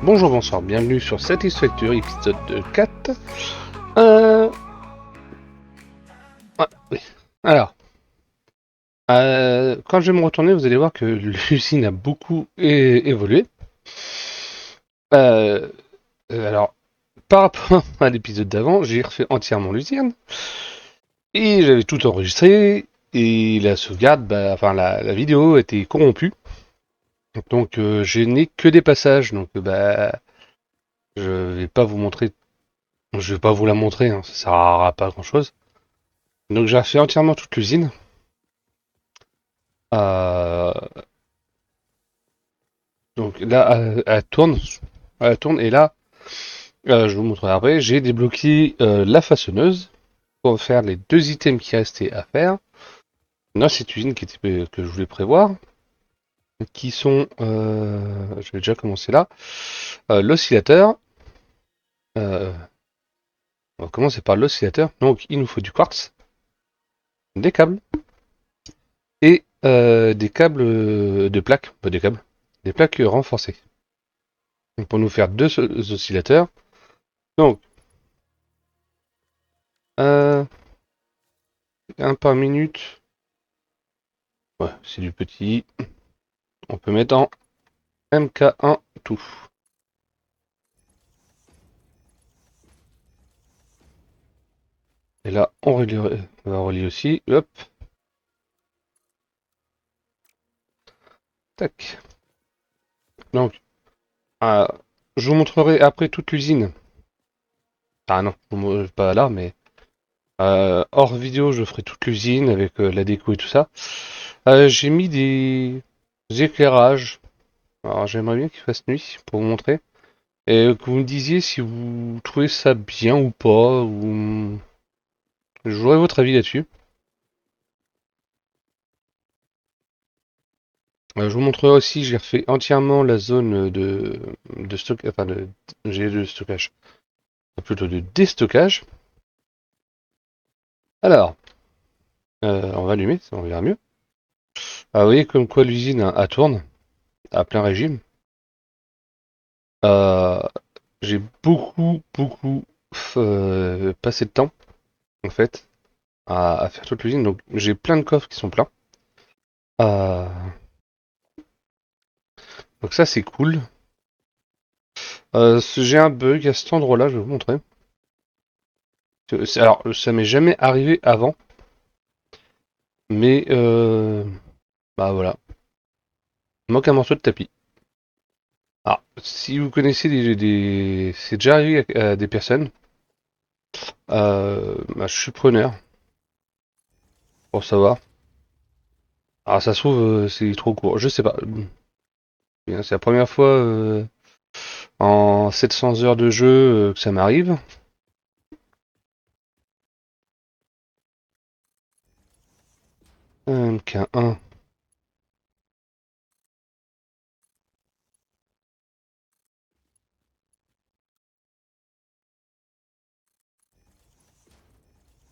Bonjour, bonsoir, bienvenue sur Satisfactory épisode 4. Euh... Oui. Alors, quand je vais me retourner, vous allez voir que l'usine a beaucoup évolué. Euh... Alors, par rapport à l'épisode d'avant, j'ai refait entièrement l'usine. Et j'avais tout enregistré. Et la sauvegarde, la vidéo était corrompue. Donc, je n'ai que des passages. Donc, je vais pas vous montrer. Je vais pas vous la montrer, hein, ça sert à pas grand chose. Donc, j'ai refait entièrement toute l'usine. Euh, donc là, elle tourne, et là, je vous montrerai après, j'ai débloqué la façonneuse pour faire les deux items qui restaient à faire dans cette usine que je voulais prévoir, qui sont, je vais déjà commencer là, l'oscillateur, euh, on va commencer par l'oscillateur, donc il nous faut du quartz, des câbles, et des câbles de plaques, pas des câbles, des plaques renforcées. Donc pour nous faire deux oscillateurs, donc euh, un par minute. Ouais, c'est du petit. On peut mettre en MK1 tout. Et là, on va relier aussi. Hop. Tac. Donc, euh, je vous montrerai après toute l'usine. Ah non, pas là, mais hors vidéo, je ferai toute l'usine avec la déco et tout ça. J'ai mis des éclairages. Alors, j'aimerais bien qu'il fasse nuit pour vous montrer. Et que vous me disiez si vous trouvez ça bien ou pas, ou j'aurai votre avis là-dessus. Je vous montrerai aussi, j'ai refait entièrement la zone de stockage, de stockage, plutôt de déstockage. Alors, on va allumer, ça on verra mieux. Ah, vous voyez comme quoi l'usine tourne à plein régime. Euh, j'ai beaucoup passé de temps, en fait, à faire toute l'usine. Donc j'ai plein de coffres qui sont pleins. Euh, donc ça c'est cool. J'ai un bug à cet endroit-là, je vais vous montrer. Alors, ça m'est jamais arrivé avant, mais bah voilà. Il manque un morceau de tapis. Alors, si vous connaissez c'est déjà arrivé à des personnes, je suis preneur pour savoir. Alors, ça se trouve, c'est trop court. Je sais pas. C'est la première fois en 700 heures de jeu que ça m'arrive. Qu'un 1.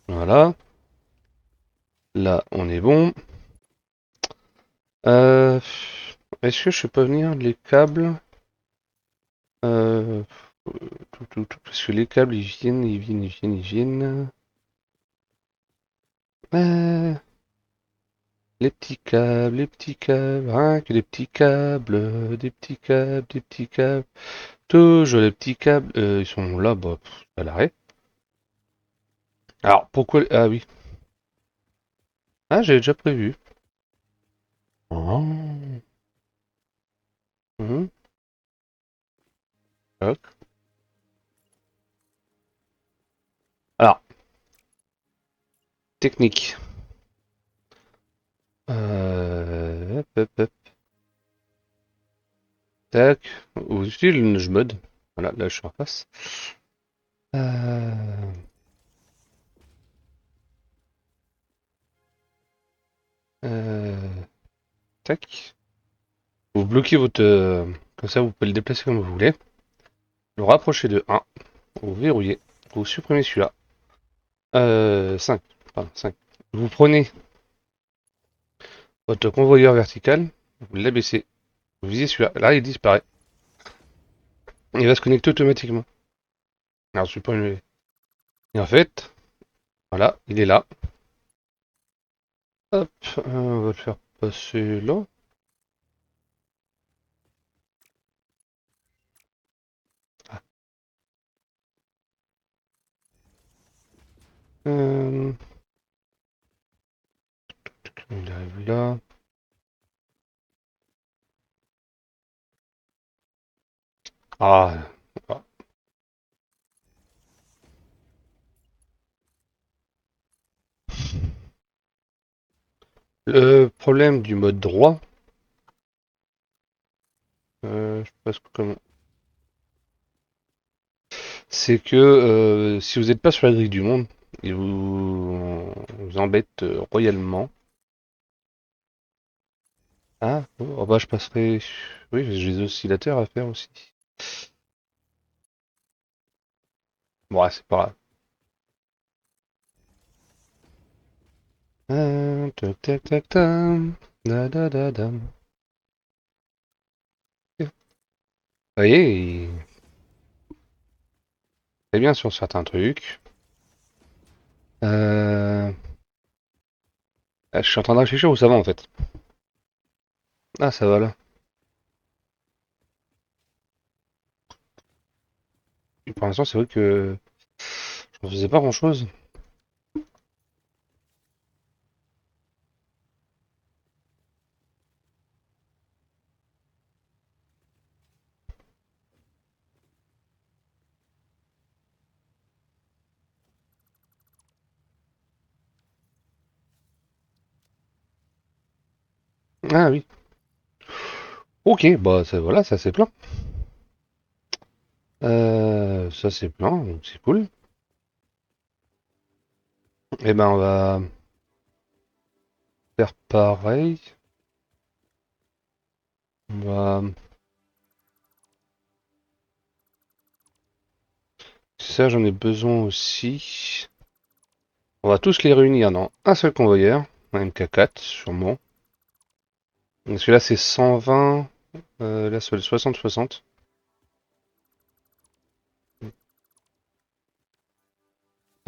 Voilà. Là, on est bon. Euh, Est-ce que je peux venir les câbles euh, parce que les câbles, ils viennent. Euh, rien que des petits câbles, des petits câbles. Toujours les petits câbles, ils sont là, bah, à l'arrêt. Alors, pourquoi... Ah oui. Ah, j'avais déjà prévu. Oh. Mhm. Hop. Alors, technique. Hop. Tac. Vous utilisez le nudge mode. Voilà, là, je suis en face. Euh, euh, Tac. Vous bloquez votre... comme ça, vous pouvez le déplacer comme vous voulez. Le rapprocher de 1. Vous verrouillez. Vous supprimez celui-là. 5. Pardon, 5. Vous prenez votre convoyeur vertical. Vous l'abaissez. Vous visez celui-là. Là, il disparaît. Il va se connecter automatiquement. Alors, supprimer. Et en fait, voilà, il est là. Hop, on va le faire passer là. Ah, euh, il arrive là. Ah, ah. Le problème du mode droit, je sais pas comment, c'est que si vous n'êtes pas sur la grille du monde, il vous embête royalement. Ah, oh, bah je passerai. Oui, j'ai des oscillateurs à faire aussi. Bon, ouais, c'est pas grave. Tac, tac, tac, tam. Da, da, da, dam. Vous voyez, il est bien sur certains trucs. Euh, je suis en train de réfléchir où ça va en fait. Ah, ça va là. Et pour l'instant, c'est vrai que je ne faisais pas grand-chose. Ah oui. Ok, bah ça, voilà, ça c'est plein. Ça c'est plein, donc c'est cool. Et ben on va faire pareil. On va... Ça j'en ai besoin aussi. On va tous les réunir dans un seul convoyeur, un MK4 sûrement. Donc celui-là c'est 120, là c'est le 60-60.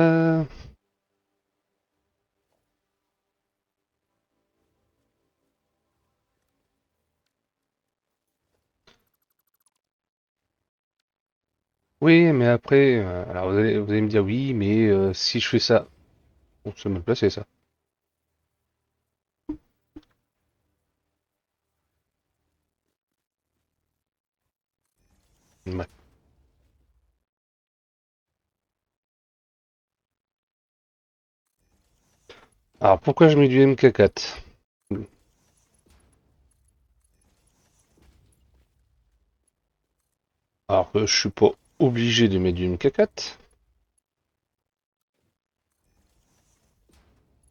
Euh, oui, mais après, alors vous allez me dire oui, mais si je fais ça, on se me placer ça. Ouais. Alors pourquoi je mets du MK4? Alors que je suis pas obligé de mettre du MK4.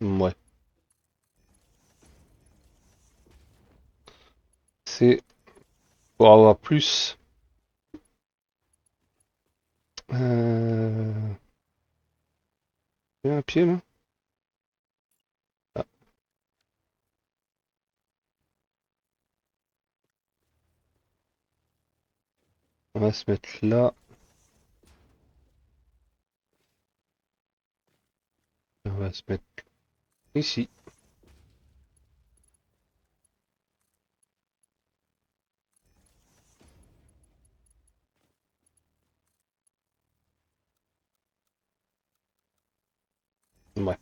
Ouais. C'est pour avoir plus. Euh... Il y a un pied là? Ah, on va se mettre là. On va se mettre ici. Ouais.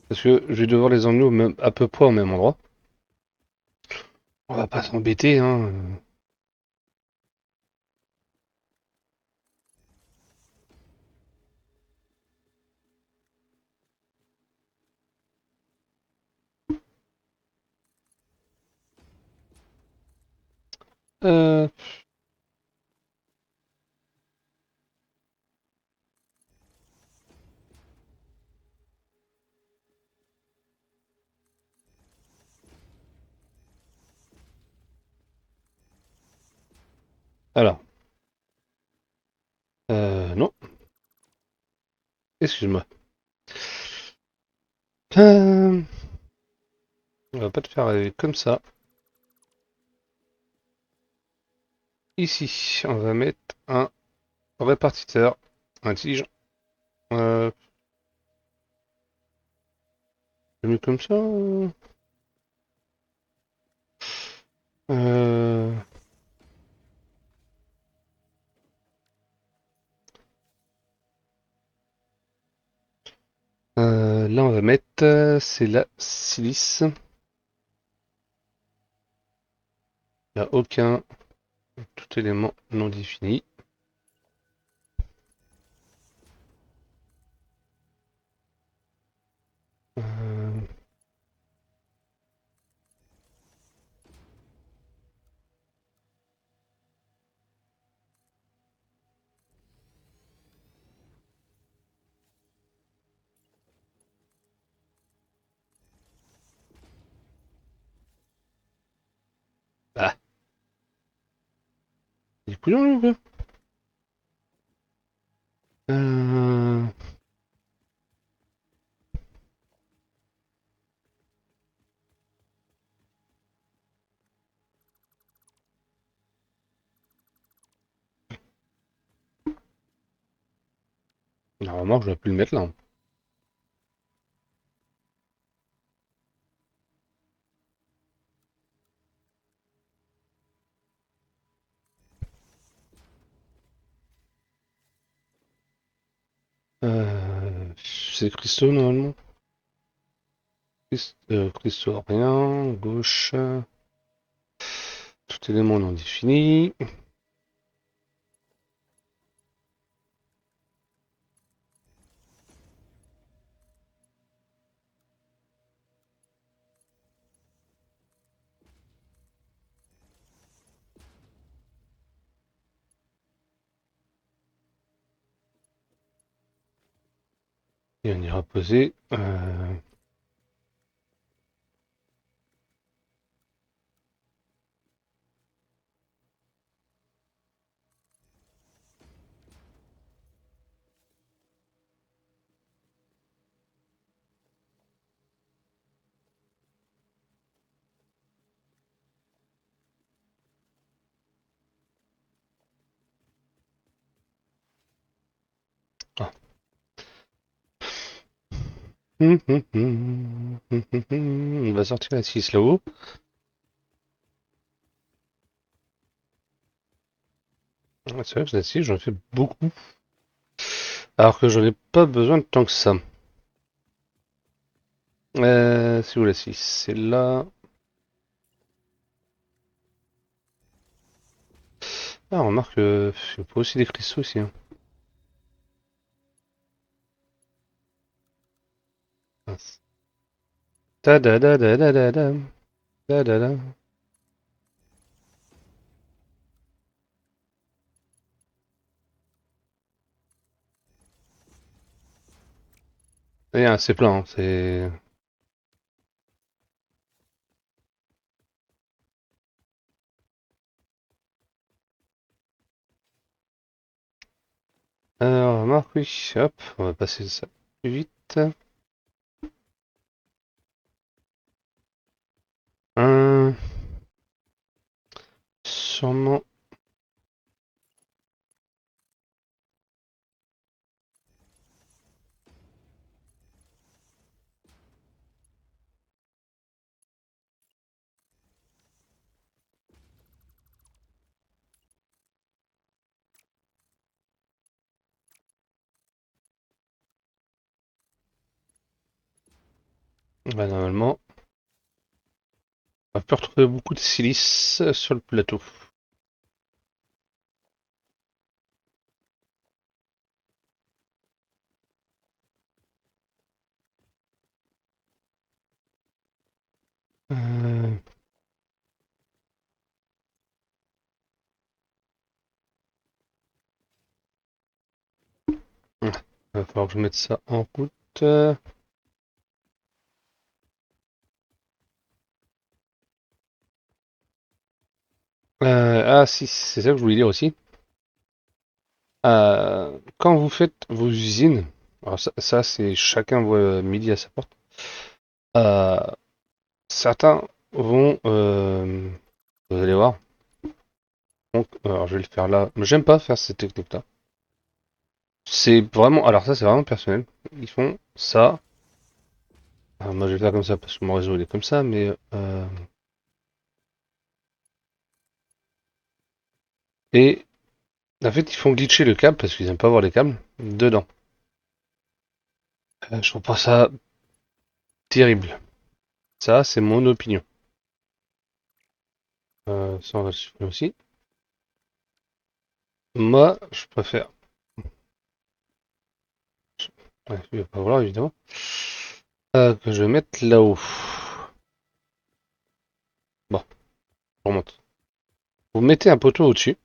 Parce que je vais devoir les emmener à peu près au même endroit. On va pas s'embêter, hein. Euh... Alors. Non. Excuse-moi. Euh, on va pas te faire rêver comme ça. Ici, on va mettre un répartiteur intelligent. Euh, mieux comme ça. Euh, là, on va mettre, c'est la silice. Il n'y a aucun tout élément non défini. Euh, ah, il est couillon, lui, ou quoi. Euh, normalement, je dois plus le mettre là, hein. C'est cristaux, normalement. Cristaux, rien. Gauche. Tout élément non défini. Et on ira poser. Ah. On va sortir la 6 là-haut. Ah, c'est vrai que la 6, j'en fais beaucoup. Alors que j'en ai pas besoin de tant que ça. C'est où la 6? C'est là. Ah, remarque, il faut aussi des cristaux ici, hein. Mince. Ta-da-da-da-da-da-da. Ta-da-da. Et, c'est plein, hein, c'est... Alors, remarque, oui, hop, on va passer ça plus vite. Un, sûrement. Bah, normalement, on peut retrouver beaucoup de silice sur le plateau. Euh, il va falloir que je mette ça en route. Ah si, c'est ça que je voulais dire aussi. Quand vous faites vos usines, alors ça, c'est chacun voit midi à sa porte. Euh, Certains vont, vous allez voir. Donc, alors je vais le faire là. Mais j'aime pas faire cette technique-là. C'est vraiment, alors ça c'est vraiment personnel. Ils font ça. Alors, moi je vais faire comme ça parce que mon réseau il est comme ça, mais et en fait ils font glitcher le câble parce qu'ils aiment pas voir les câbles dedans. Je trouve pas ça terrible. Ça c'est mon opinion. Ça on va le supprimer aussi. Moi je préfère. Ouais, il va pas vouloir évidemment. Que je mette là-haut. Bon, je remonte. Vous mettez un poteau au-dessus.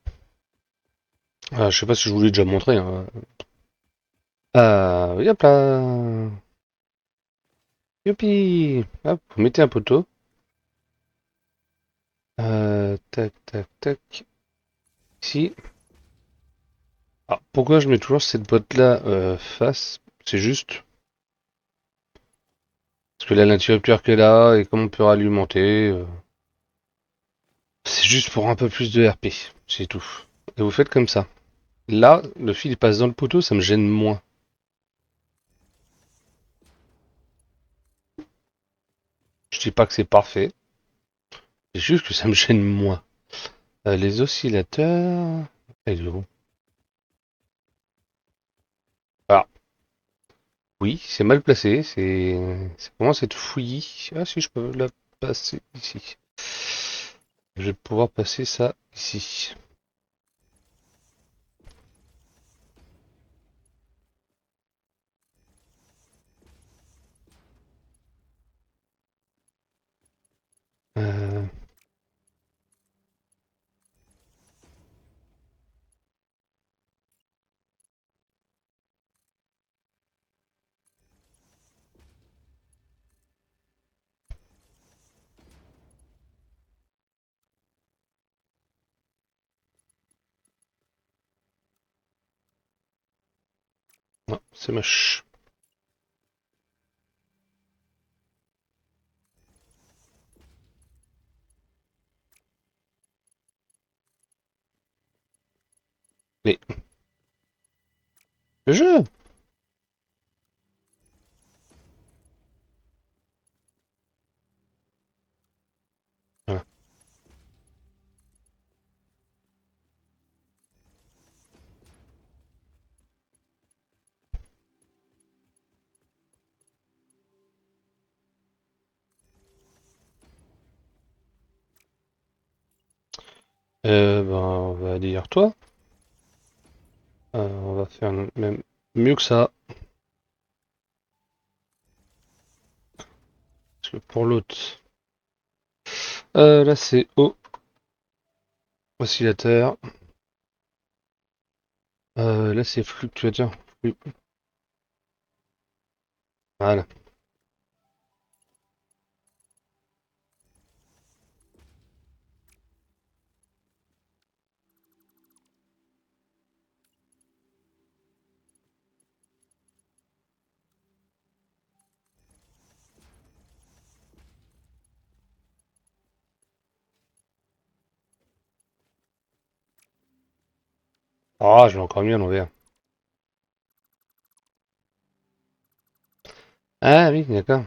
Je sais pas si je vous l'ai déjà montré, hein. Hop là. Youpi! Hop, vous mettez un poteau. Tac, tac, tac. Ici. Ah, pourquoi je mets toujours cette boîte-là face? C'est juste parce que là, l'interrupteur qu'elle a et comment on peut ralimenter. C'est juste pour un peu plus de RP. C'est tout. Et vous faites comme ça. Là, le fil il passe dans le poteau, ça me gêne moins. Je dis pas que c'est parfait. C'est juste que ça me gêne moins. Les oscillateurs. Ils est où? Ah, oui, c'est mal placé. C'est comment cette fouillis? Ah si, je peux la passer ici. Je vais pouvoir passer ça ici. Euh, non, c'est moche. Mais le jeu! Voilà. Ben, on va dire toi. On va faire même mieux que ça. Parce que pour l'autre. Là c'est O. Oscillateur. Là c'est fluctuateur. Voilà. Ah, je l'ai encore mieux à l'envers. Ah oui, d'accord.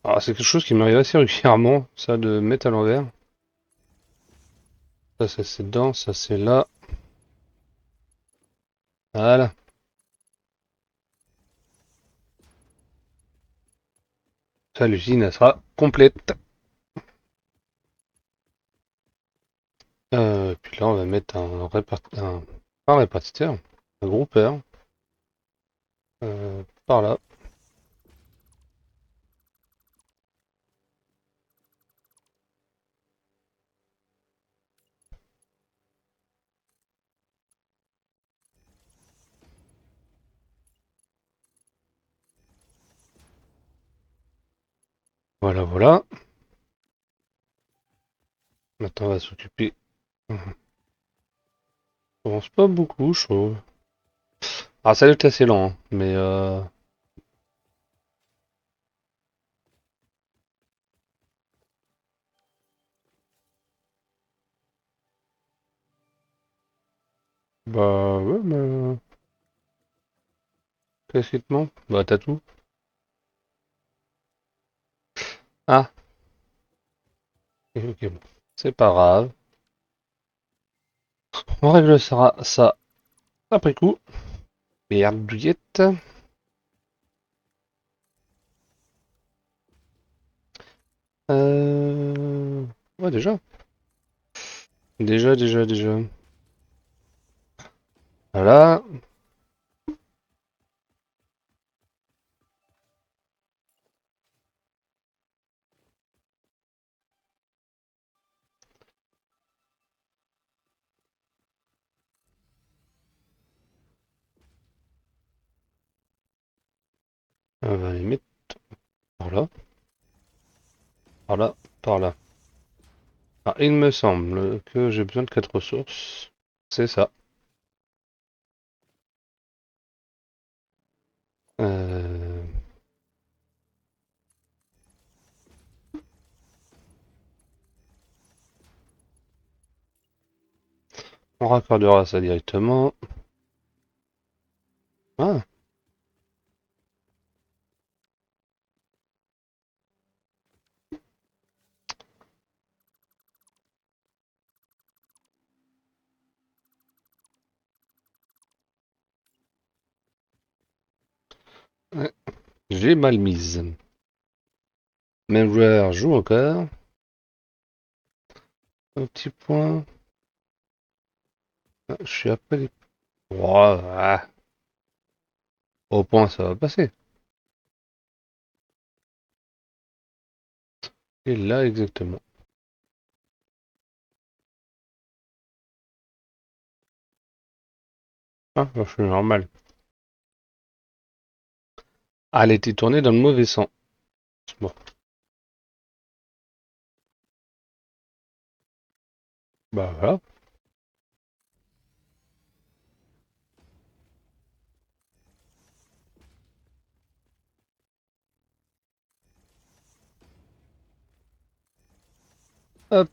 Ah, c'est quelque chose qui m'arrive assez régulièrement, ça, de mettre à l'envers. Ça c'est dedans, ça c'est là. Voilà. Ça, l'usine, elle sera complète. Puis là, on va mettre pas un répartiteur, un groupeur, par là. Voilà, voilà. Maintenant, on va s'occuper. On avance pas beaucoup, je trouve. Ah, ça doit être assez lent, hein, mais bah ouais, mais qu'est-ce qui te manque? Bah t'as tout. Ah, ok, bon. C'est pas grave. On règle ça après coup. Merde, douillette. Euh... Ouais, déjà. Déjà. Voilà. On va les mettre par là, par là, par là. Ah, il me semble que j'ai besoin de 4 ressources. C'est ça. Euh... On raccordera ça directement. Ah, ouais, j'ai mal mise. Même joueur joue encore. Un petit point. Ah, je suis après les... Oh, ah, au point, ça va passer. Et là, exactement. Ah, je suis normal. Ah, elle était tournée dans le mauvais sens. Bon, bah voilà. Hop,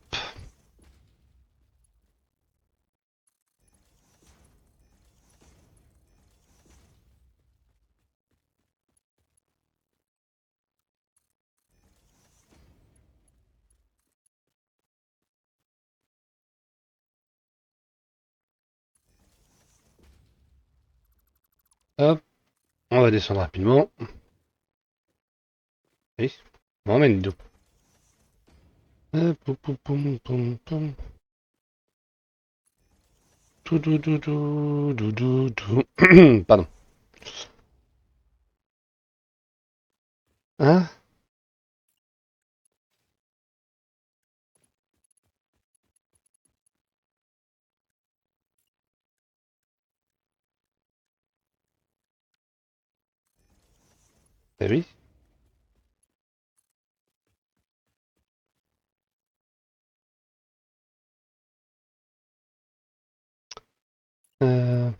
hop. On va descendre rapidement. Oui, on emmène d'eau. Poum, poum, poum, poum, poum. Tout, tout. Pardon. Hein? Eh oui. Euh,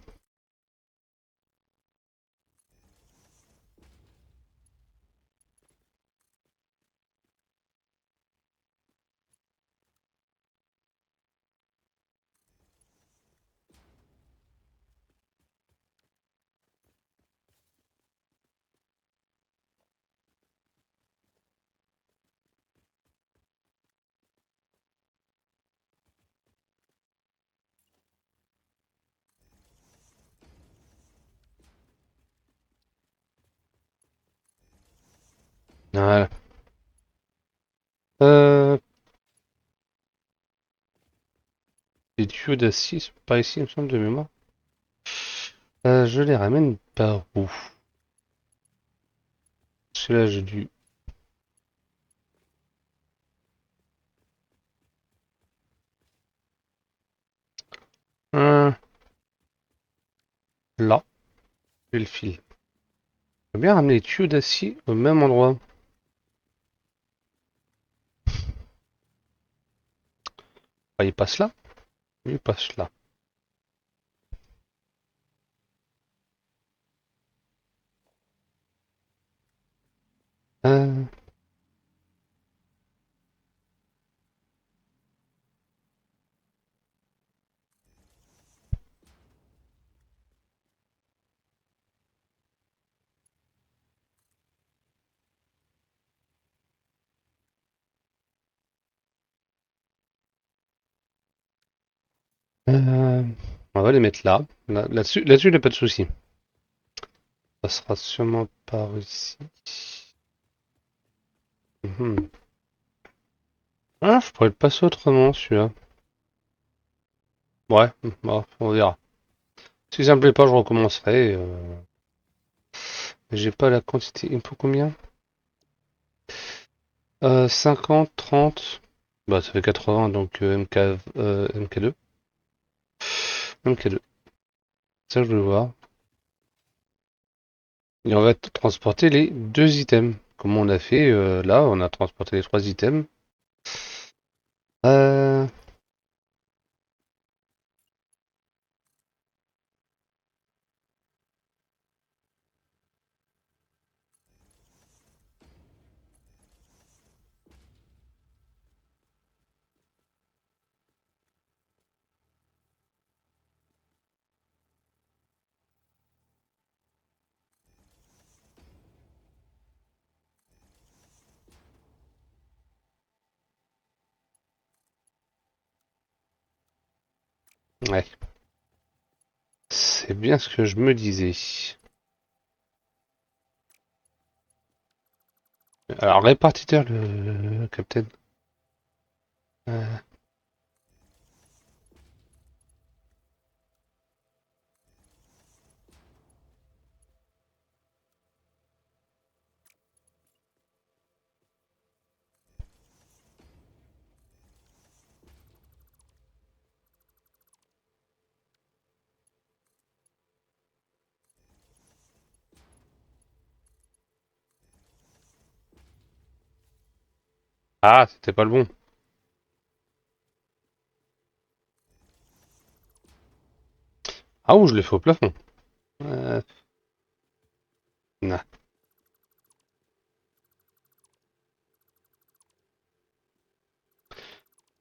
voilà. Euh, les tuyaux d'acier sont par ici, il me semble, de mémoire. Je les ramène par où? Celui-là, j'ai dû... Là, j'ai le fil. Je vais bien ramener les tuyaux d'acier au même endroit. Ah, il passe là? Il passe là. Euh, euh, on va les mettre là. Là-dessus, il n'y a pas de souci. Ça sera sûrement par ici. Mhm. Ah, je pourrais le passer autrement, celui-là. Ouais, bon, on verra. Si ça me plaît pas, je recommencerai. J'ai pas la quantité. Il me faut combien? 50, 30. Bah, ça fait 80, donc MK2. MK2. Ça, je veux voir. Et on va transporter les deux items. Comme on a fait là, on a transporté les trois items. Euh, ouais, c'est bien ce que je me disais. Alors, répartiteur, le capitaine. Euh, Ah, c'était pas le bon. Ah, ou je l'ai fait au plafond. Euh, nah.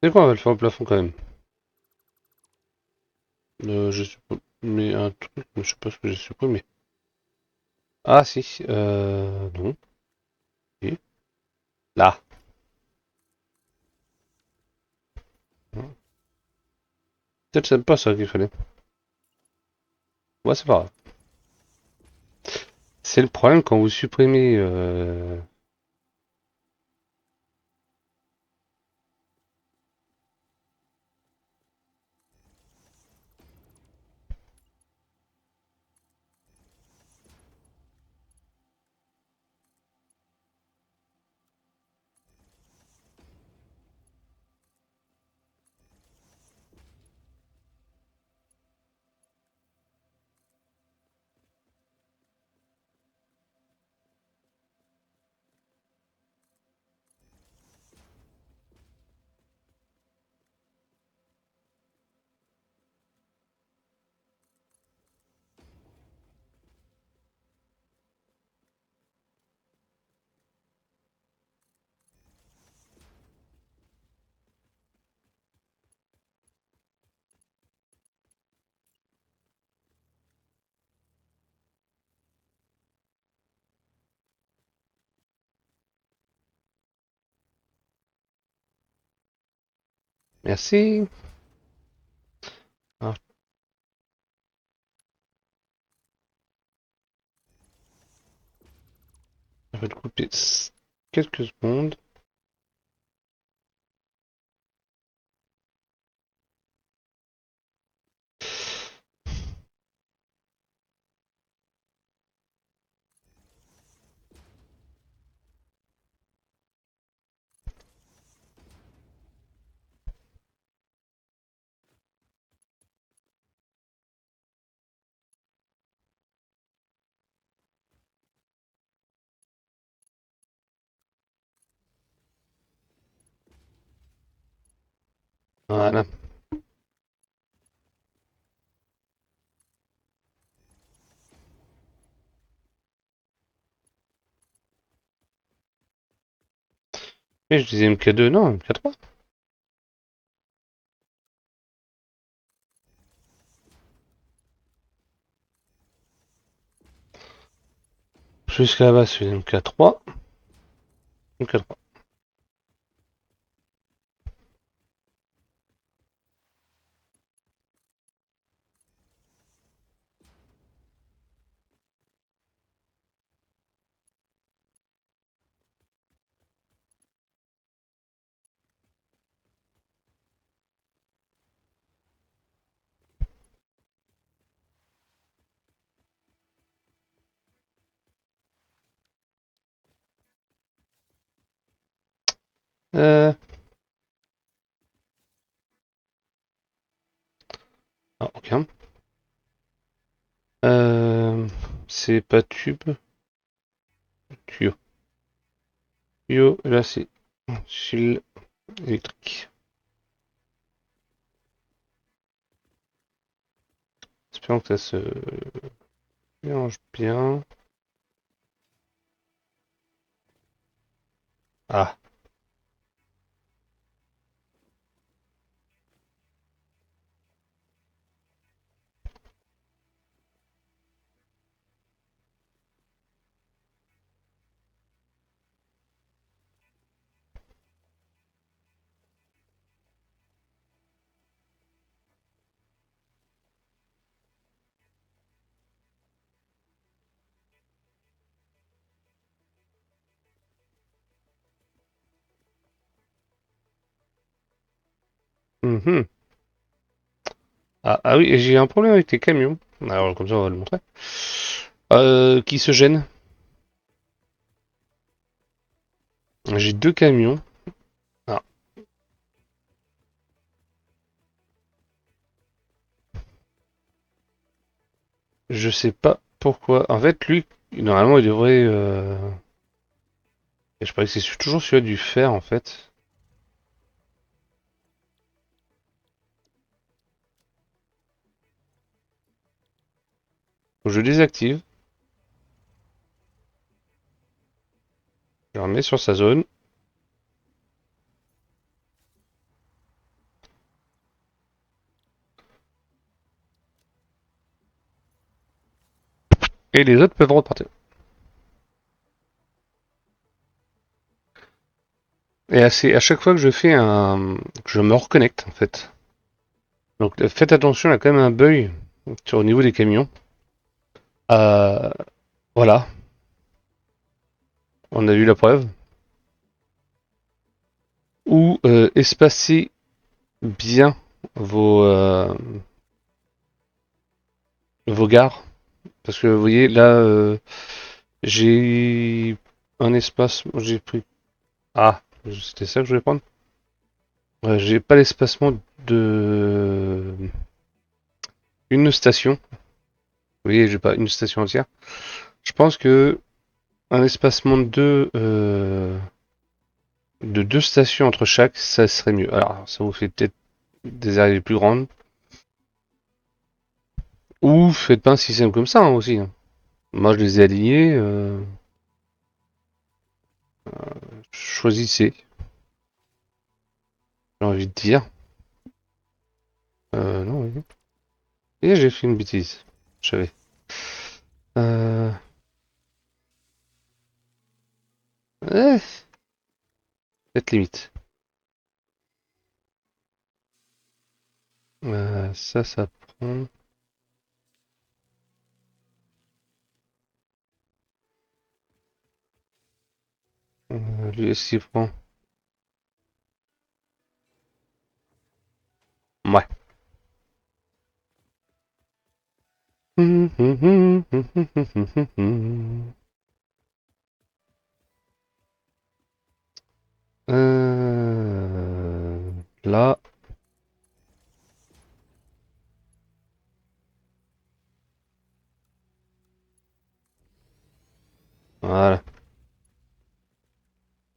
C'est quoi, on va le faire au plafond quand même. Je suppose. Mais un truc, je sais pas ce que j'ai supprimé. Ah, si. Non. Si. Là. Peut-être c'est pas ça qu'il fallait. Ouais, c'est pas grave. C'est le problème quand vous supprimez. Merci. Alors, je vais te couper quelques secondes. Voilà. Et je disais MK2, non, MK3. Jusqu'à la base, c'est MK3. MK3. Euh... Ah, ok. C'est pas tube. Tuyau. Tuyau, là c'est fil électrique. Espérons que ça se mélange bien. Ah. Mhm. Ah oui, et j'ai un problème avec tes camions. Alors comme ça on va le montrer. Qui se gênent. J'ai deux camions. Ah, je sais pas pourquoi. En fait, lui, normalement, il devrait. Je croyais que c'est toujours celui du fer en fait. Donc, je désactive. Je le remets sur sa zone. Et les autres peuvent repartir. Et à chaque fois que je fais que je me reconnecte en fait. Donc faites attention, il y a quand même un bug au niveau des camions. Euh, voilà, on a vu la preuve. Ou espacez bien vos, euh, vos gares. Parce que vous voyez, là, j'ai un espace. J'ai pris. Ah, c'était ça que je voulais prendre. J'ai pas l'espacement de une station. Vous voyez, j'ai pas une station entière. Je pense que un espacement de deux stations entre chaque, ça serait mieux. Alors, ça vous fait peut-être des arrivées plus grandes. Ou faites pas un système comme ça hein, aussi. Hein. Moi, je les ai alignés. Choisissez, j'ai envie de dire. Non, oui. Et j'ai fait une bêtise. Je savais. Euh, Peut-être limite. Ça prend. Lui aussi prend. Ouais. Là, voilà.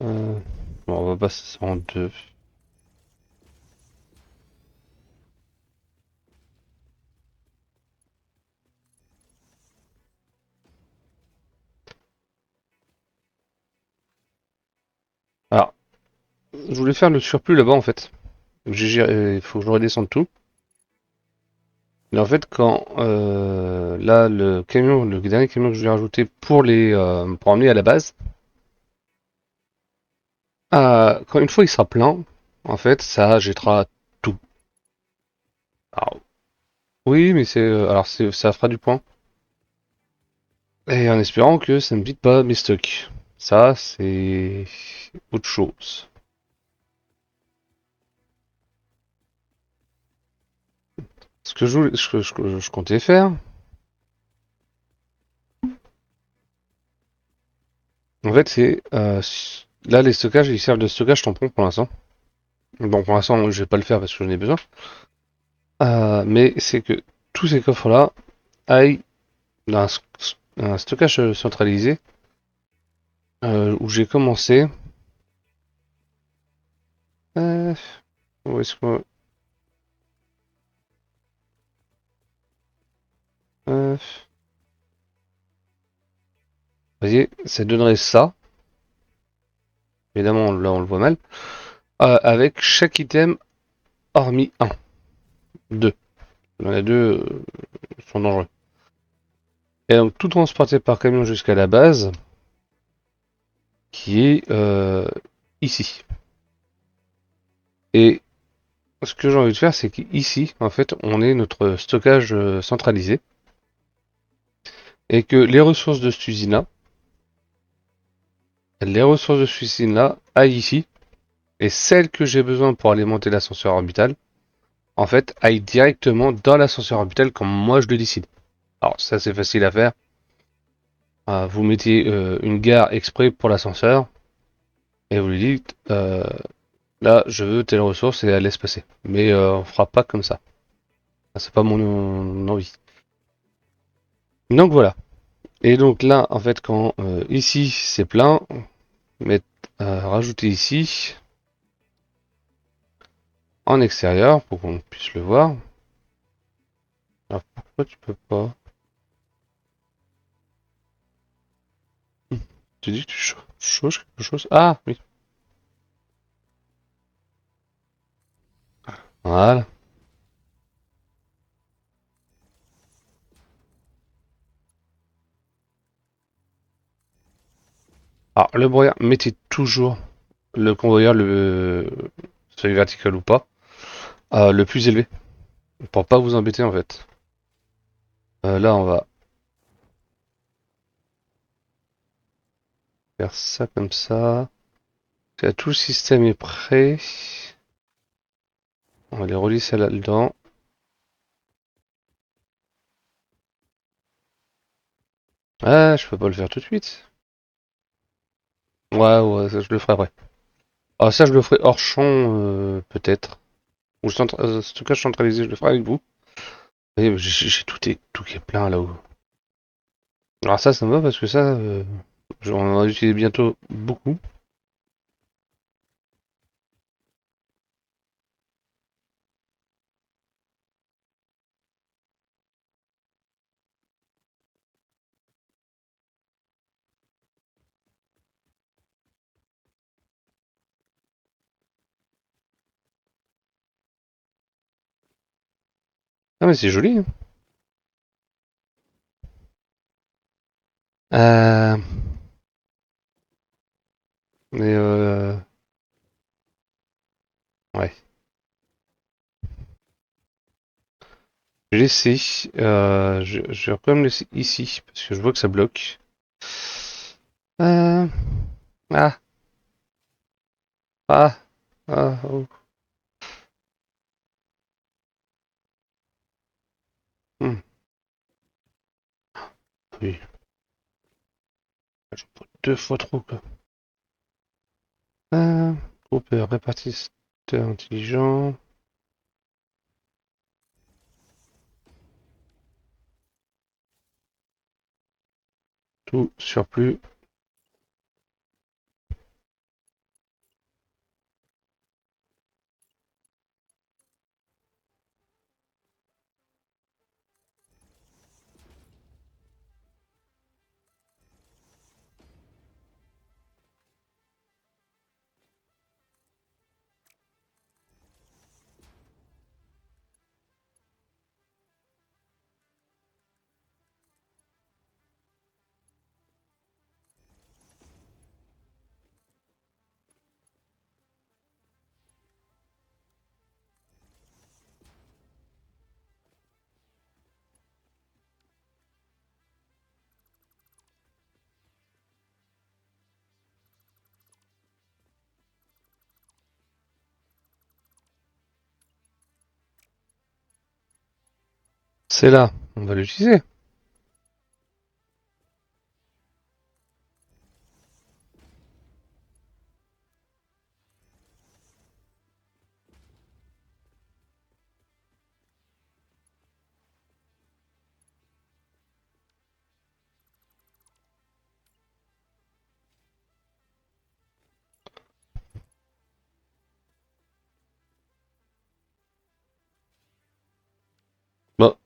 Euh, bon, on va passer ça en deux. je voulais faire le surplus là-bas en fait. Il faut que je redescende tout. Et en fait, quand là, le dernier camion que je vais rajouter pour emmener à la base, quand une fois il sera plein, en fait, ça jettera tout. Alors, oui, mais ça fera du point. Et en espérant que ça ne vide pas mes stocks. Ça, c'est autre chose. Ce que je comptais faire, en fait, c'est là les stockages, ils servent de stockage tampon pour l'instant. Bon, pour l'instant, je vais pas le faire parce que j'en ai besoin. Mais c'est que tous ces coffres-là aillent dans un stockage centralisé où j'ai commencé. Euh, Où est-ce que vous voyez, ça donnerait ça. Évidemment, là, on le voit mal. Avec chaque item hormis un, 2. Il y en a deux sont dangereux. Et donc tout transporté par camion jusqu'à la base, qui est ici. Et ce que j'ai envie de faire, c'est qu'ici, en fait, on est notre stockage centralisé. Et que les ressources de cette usine-là aillent ici. Et celles que j'ai besoin pour alimenter l'ascenseur orbital, en fait, aillent directement dans l'ascenseur orbital comme moi je le décide. Alors ça c'est facile à faire. Vous mettez une gare exprès pour l'ascenseur et vous lui dites là je veux telle ressource et elle laisse passer. Mais on fera pas comme ça. C'est pas mon envie. Donc voilà. Et donc là en fait quand ici c'est plein, mettre rajouter ici en extérieur pour qu'on puisse le voir. Alors pourquoi tu peux pas? Tu dis que tu choses quelque chose? Ah oui. Voilà. Alors le broyeur, mettez toujours le convoyeur, celui vertical ou pas, le plus élevé. Pour pas vous embêter en fait. Là on va faire ça comme ça. Tout le système est prêt. On va les relisser là-dedans. Ah, je peux pas le faire tout de suite. Ouais, ouais, ça je le ferai après. Ah, ça je le ferai hors champ, peut-être. Ou stockage centralisé, je le ferai avec vous. Et j'ai tout qui est plein là-haut. Alors ça me va parce que ça, on va utiliser bientôt beaucoup. Ah mais c'est joli, hein. Euh, mais ouais. Je vais laisser. Je vais quand même laisser ici parce que je vois que ça bloque. Euh, ah, ah, oh. Hmm, oui, j'en prends deux fois trop quoi. Euh, Groupe répartiteur intelligent. Tout surplus. C'est là, on va l'utiliser. Bon,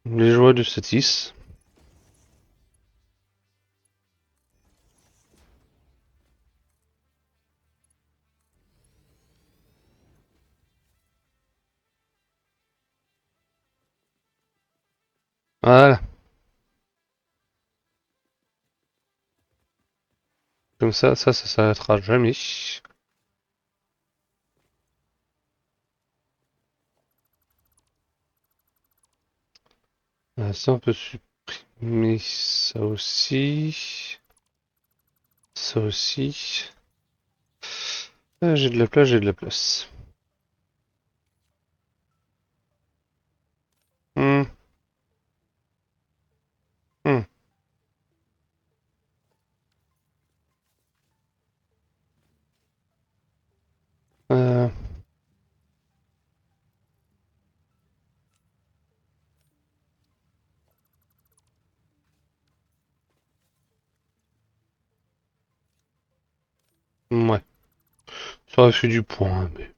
les joies de Satis. Voilà, comme ça s'arrêtera jamais. Ça, on peut supprimer ça aussi. Ça aussi. J'ai de la place, j'ai de la place. Hmm, hmm. Euh, ouais, ça aurait fait du point, mais...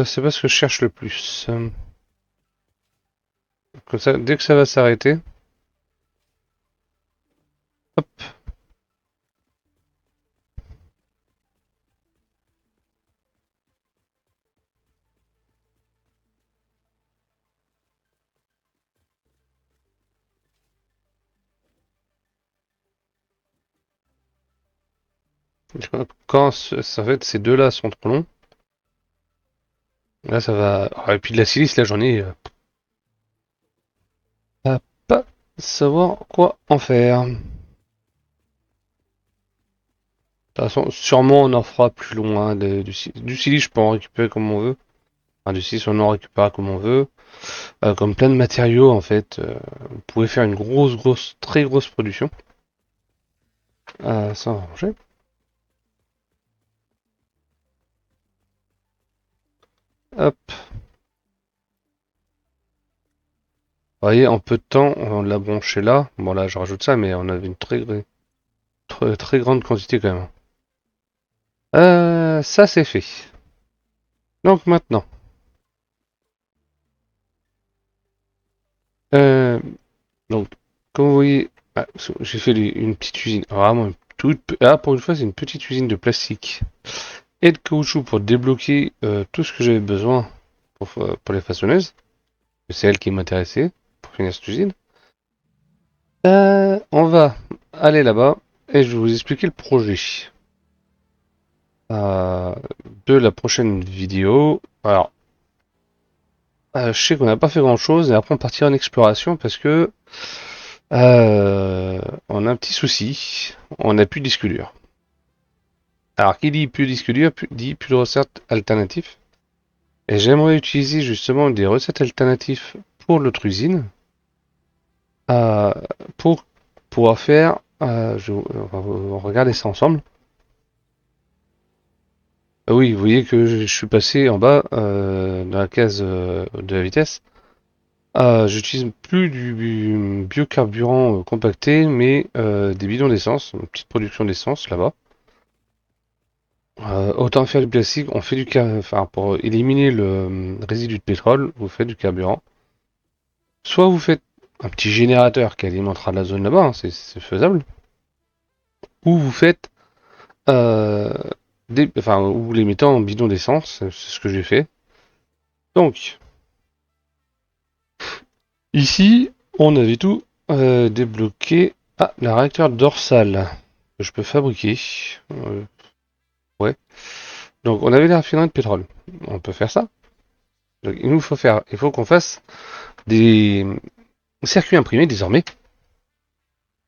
c'est pas ce que je cherche le plus. Comme ça, dès que ça va s'arrêter, hop. Quand en fait ces deux-là sont trop longs, là ça va. Ah, et puis de la silice, là j'en ai. À pas savoir quoi en faire. De toute façon, sûrement on en fera plus loin. Du silice, je peux en récupérer comme on veut. Enfin, du silice, on en récupère comme on veut. Comme plein de matériaux, en fait. Vous pouvez faire une très grosse production. Ça va ranger. Hop. Vous voyez, en peu de temps, on l'a branché là. Bon, là, je rajoute ça, mais on avait une très grande quantité quand même. Ça, c'est fait. Donc maintenant, euh, donc, comme vous voyez, j'ai fait une petite usine. Vraiment, pour une fois, c'est une petite usine de plastique et de caoutchouc pour débloquer tout ce que j'avais besoin pour les façonneuses. C'est elle qui m'intéressait pour finir cette usine. On va aller là-bas et je vais vous expliquer le projet euh, de la prochaine vidéo. Alors, je sais qu'on n'a pas fait grand-chose et après on partira en exploration parce que on a un petit souci. On n'a plus de disque dur. Alors, qui dit plus de disque dur, dit plus de recettes alternatives. Et j'aimerais utiliser justement des recettes alternatives pour notre usine euh, pour pouvoir faire. On va regarder ça ensemble. Oui, vous voyez que je suis passé en bas dans la case de la vitesse. J'utilise plus du biocarburant compacté, mais des bidons d'essence, une petite production d'essence là-bas. Autant faire du plastique, on fait enfin pour éliminer le résidu de pétrole, vous faites du carburant. Soit vous faites un petit générateur qui alimentera la zone là-bas, hein, c'est faisable. Ou vous faites euh, enfin, ou vous les mettez en bidon d'essence, c'est ce que j'ai fait. Donc, ici, on avait tout débloqué. Ah, le réacteur dorsal que je peux fabriquer. Euh, ouais. Donc, on avait la raffinerie de pétrole. On peut faire ça. Donc, il faut qu'on fasse des circuits imprimés désormais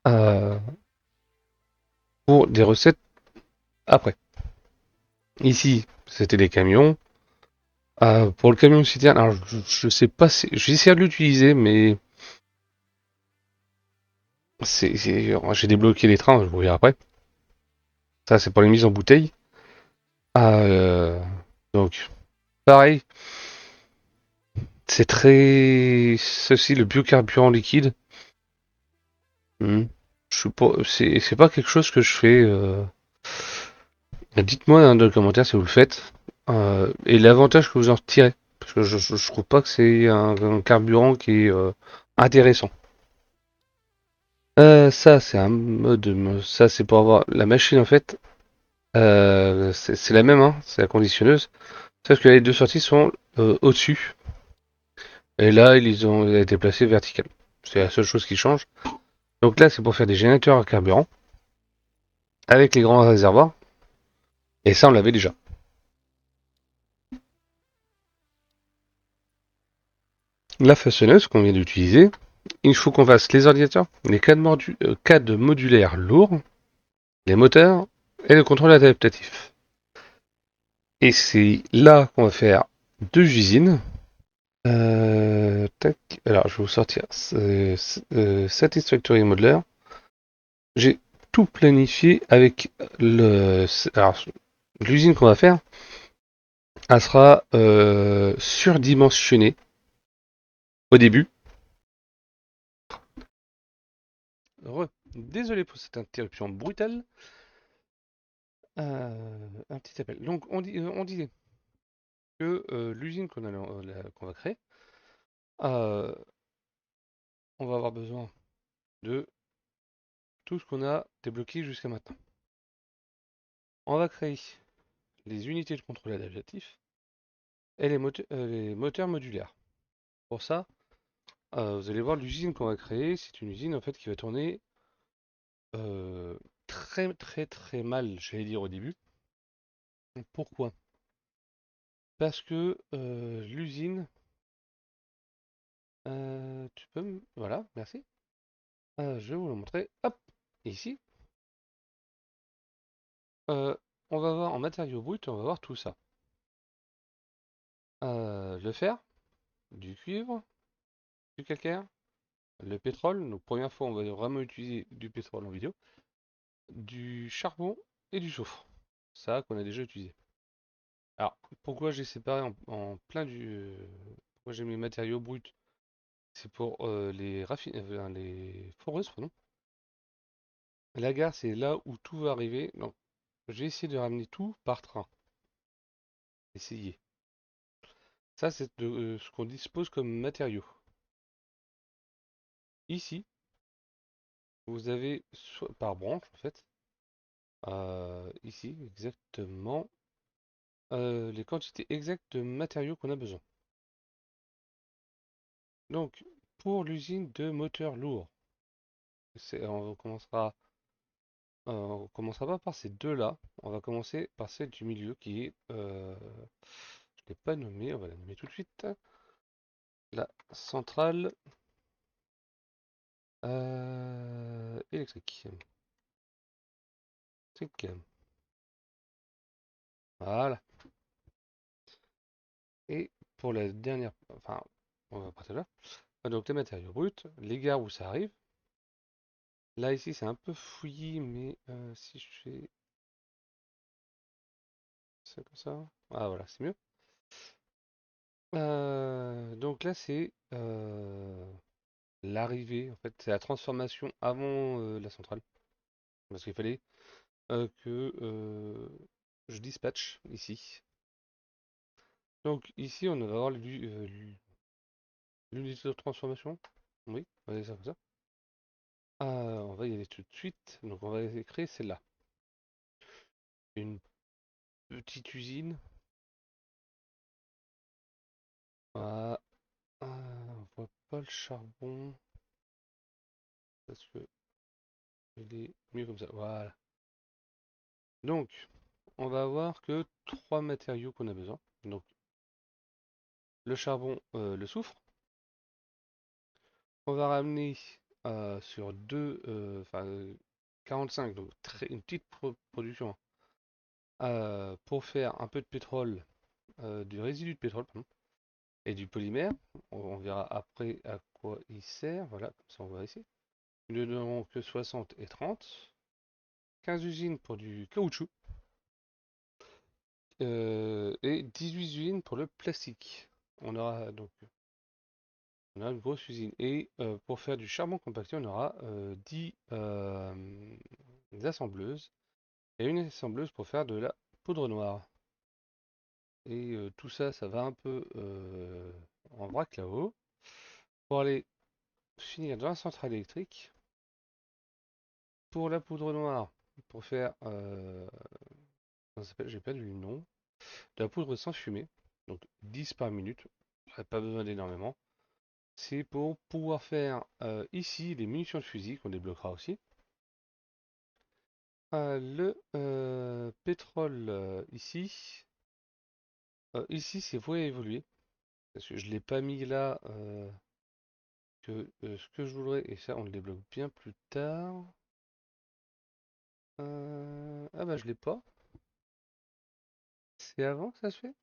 euh, pour des recettes après. Ici, c'était des camions. Pour le camion citerne, alors je sais pas si j'ai essayé de l'utiliser, mais j'ai débloqué les trains, je vous verrai après. Ça, c'est pour les mises en bouteille. Euh, donc, pareil, c'est très. Ceci, le biocarburant liquide. Hmm. Je suis pas, c'est pas quelque chose que je fais. Dites-moi dans les commentaires si vous le faites. Et l'avantage que vous en retirez. Parce que je trouve pas que c'est un carburant qui est intéressant. Ça, c'est un mode. Ça, c'est pour avoir la machine en fait. C'est la même, hein, c'est la conditionneuse. Sauf que les deux sorties sont au-dessus. Et là, ils ont été placés vertical. C'est la seule chose qui change. Donc là, c'est pour faire des générateurs à carburant avec les grands réservoirs. Et ça, on l'avait déjà. La façonneuse qu'on vient d'utiliser, il faut qu'on fasse les ordinateurs, les cadres modulaires lourds, les moteurs et le contrôle adaptatif. Et c'est là qu'on va faire deux usines. Tac. Alors, je vais vous sortir Satisfactory Modeler. J'ai tout planifié avec le. Alors, l'usine qu'on va faire, elle sera surdimensionnée au début. Désolé pour cette interruption brutale. Un petit appel. Donc, on disait que l'usine qu'on va créer, euh, on va avoir besoin de tout ce qu'on a débloqué jusqu'à maintenant. On va créer les unités de contrôle adaptatif et les moteurs modulaires. Pour ça, vous allez voir l'usine qu'on va créer, c'est une usine en fait qui va tourner très très très mal, j'allais dire au début. Pourquoi? Parce que l'usine, tu peux me... Voilà, merci. Je vais vous le montrer. Hop, ici. Euh, on va voir en matériaux bruts, on va voir tout ça. Le fer, du cuivre, du calcaire, le pétrole. Donc première fois, on va vraiment utiliser du pétrole en vidéo, du charbon et du soufre. Ça qu'on a déjà utilisé. Alors, pourquoi j'ai séparé en plein pourquoi j'ai mis matériaux bruts? C'est pour les foreuses, pardon. La gare, c'est là où tout va arriver. Donc, j'ai essayé de ramener tout par train. Essayer. Ça, c'est ce qu'on dispose comme matériaux. Ici, vous avez par branche, en fait, ici, exactement, les quantités exactes de matériaux qu'on a besoin. Donc, pour l'usine de moteurs lourds, on commencera pas par ces deux-là. On va commencer par celle du milieu qui est, je ne l'ai pas nommée, on va la nommer tout de suite. La centrale électrique. Électrique. Voilà. Et pour la dernière, enfin, on va partir là. Donc les matériaux bruts, les gares où ça arrive. Là ici c'est un peu fouillis, mais si je fais ça comme ça, ah voilà, c'est mieux. Donc là c'est l'arrivée, en fait, c'est la transformation avant la centrale. Parce qu'il fallait que je dispatche ici. Donc ici on va avoir l'unité de transformation. Oui, on va dire ça comme ça. On va y aller tout de suite. Donc on va créer celle-là. Une petite usine. Ah, on voit pas le charbon. Parce que il est mieux comme ça. Voilà. Donc, on va avoir que trois matériaux qu'on a besoin. Donc, le charbon, le soufre. On va ramener sur deux, enfin 45, donc une petite production pour faire un peu de pétrole, du résidu de pétrole, pardon, et du polymère. On verra après à quoi il sert. Voilà, comme ça on voit ici. Nous ne donnerons que 60 et 30. 15 usines pour du caoutchouc. Et 18 usines pour le plastique. On aura donc une grosse usine. Et pour faire du charbon compacté, on aura 10 assembleuses et une assembleuse pour faire de la poudre noire. Et tout ça, ça va un peu en vrac là-haut. Pour aller finir dans la centrale électrique, pour la poudre noire, pour faire, comment ça s'appelle, j'ai perdu le nom, de la poudre sans fumée, donc 10 par minute, pas besoin d'énormément. C'est pour pouvoir faire ici les munitions de fusil qu'on débloquera aussi. Le pétrole ici. Ici, c'est voué à évoluer. Parce que je ne l'ai pas mis là que ce que je voudrais. Et ça, on le débloque bien plus tard. Ah bah, je l'ai pas. C'est avant que ça se fait?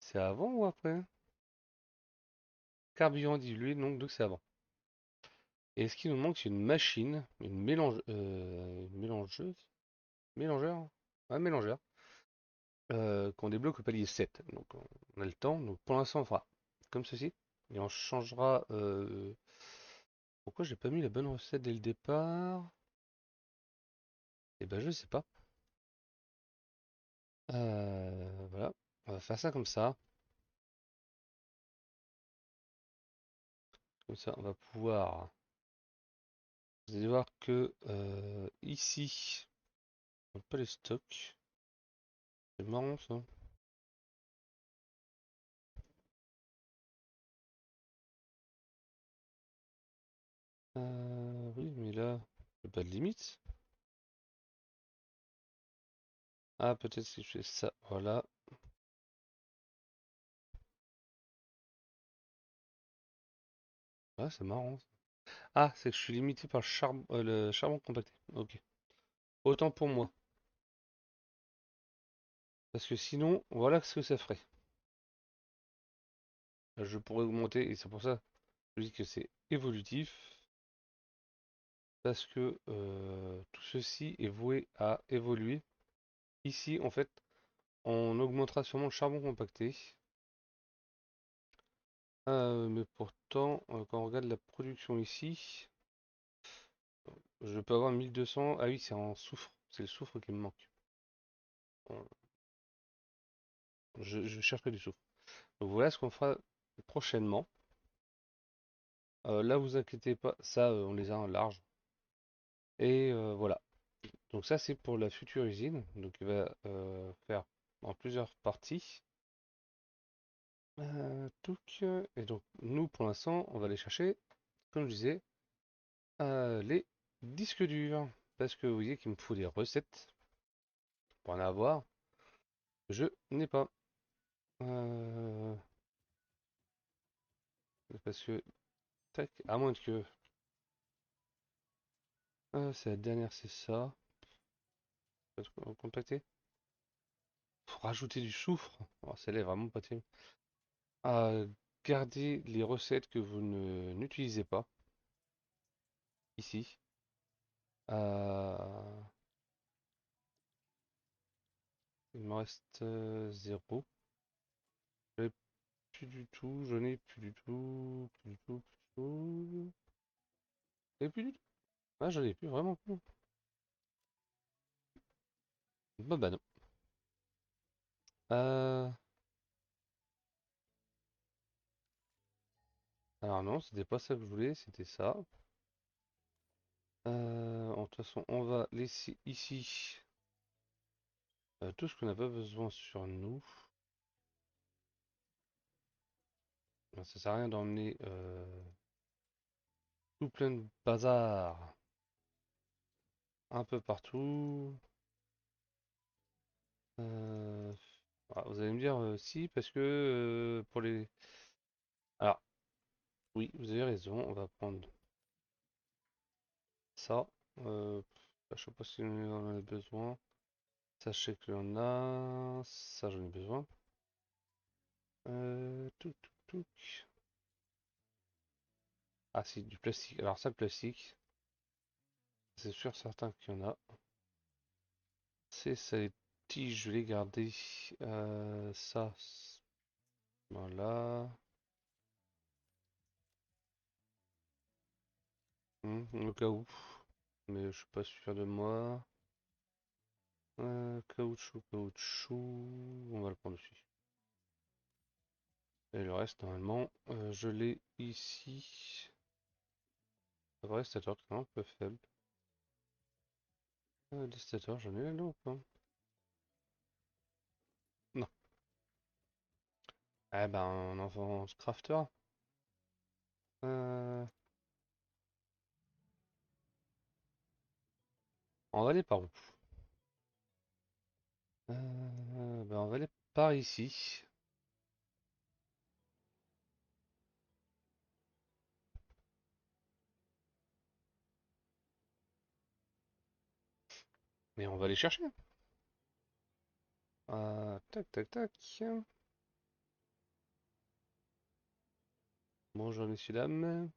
C'est avant ou après? Carburant dilué, donc c'est avant. Et ce qui nous manque, c'est une machine, une mélangeuse, mélangeur, un mélangeur, qu'on débloque au palier 7. Donc on a le temps. Donc pour l'instant, on fera comme ceci. Et on changera. Pourquoi j'ai pas mis la bonne recette dès le départ? Eh ben je sais pas. Voilà. On va faire ça comme ça. Comme ça, on va pouvoir. Vous allez voir que ici, on n'a pas les stocks. C'est marrant ça. Oui, mais là, il n'y a pas de limite. Ah, peut-être si je fais ça. Voilà. Ah, c'est marrant. Ah, c'est que je suis limité par le charbon compacté. Ok. Autant pour moi. Parce que sinon, voilà ce que ça ferait. Je pourrais augmenter, et c'est pour ça que je dis que c'est évolutif. Parce que tout ceci est voué à évoluer. Ici, en fait, on augmentera sûrement le charbon compacté. Mais pourtant, quand on regarde la production ici, je peux avoir 1200. Ah oui, c'est en soufre. C'est le soufre qui me manque. Euh, je cherche que du soufre. Donc voilà ce qu'on fera prochainement. Là, vous inquiétez pas, ça, on les a en large. Et voilà. Donc ça, c'est pour la future usine. Donc il va faire en plusieurs parties. Et donc nous, pour l'instant, on va aller chercher, comme je disais, les disques durs. Parce que vous voyez qu'il me faut des recettes pour en avoir. Je n'ai pas. Euh, Parce que, tac, à moins que. C'est la dernière, c'est ça. Peut-être qu'on va contacter. Faut rajouter du soufre. Oh, celle-là est vraiment pas terrible. Gardez les recettes que vous n'utilisez pas ici. Euh, il me reste 0. Je n'ai plus du tout. Je n'ai plus du tout. Plus du tout. Plus du tout. Et plus du tout. Ah, j'en ai plus vraiment plus. Bah non. Euh, alors non, c'était pas ça que je voulais, c'était ça. De toute façon, on va laisser ici tout ce qu'on n'a pas besoin sur nous. Ça sert à rien d'emmener tout plein de bazar un peu partout. Euh, Alors, vous allez me dire si, parce que pour les... Alors, oui, vous avez raison, on va prendre ça. Je sais pas si on en a besoin. Ça, je sais que j'en a. Ça, j'en ai besoin. Touc, touc, touc. Ah, si, du plastique. Alors, ça, le plastique, c'est sûr, certain qu'il y en a. C'est ça, les tiges, je vais les garder. Ça, voilà. Au cas où. Mais je suis pas sûr de moi. Caoutchouc, caoutchouc. On va le prendre dessus. Et le reste, normalement, je l'ai ici. Le reste, c'est un peu faible. Des stateurs, j'en ai là ou pas? Non. Eh ben, on en vend crafter. Euh, on va aller par où? Ben, on va aller par ici. Mais on va aller chercher. Tac, tac, tac. Bonjour, messieurs, dames.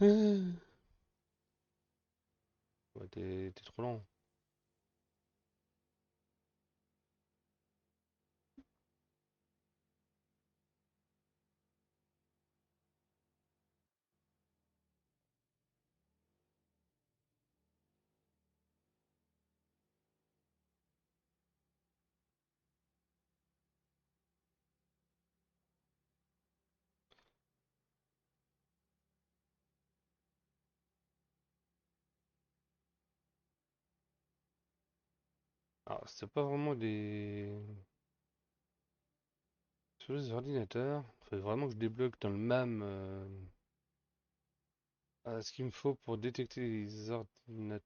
Ouais, t'es trop lent. Alors, c'est pas vraiment sur les ordinateurs. Faut vraiment que je débloque dans le MAM ce qu'il me faut pour détecter les ordinateurs.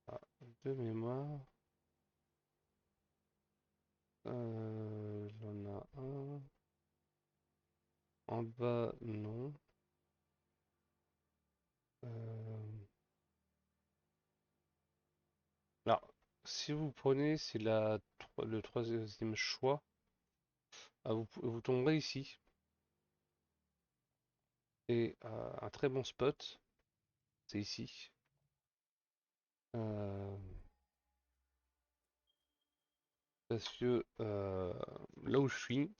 Ah, de mémoire. J'en ai un. En bas, non. Euh, Alors, si vous prenez, c'est le troisième choix. Ah, vous tomberez ici. Et un très bon spot, c'est ici. Euh, Parce que là où je suis,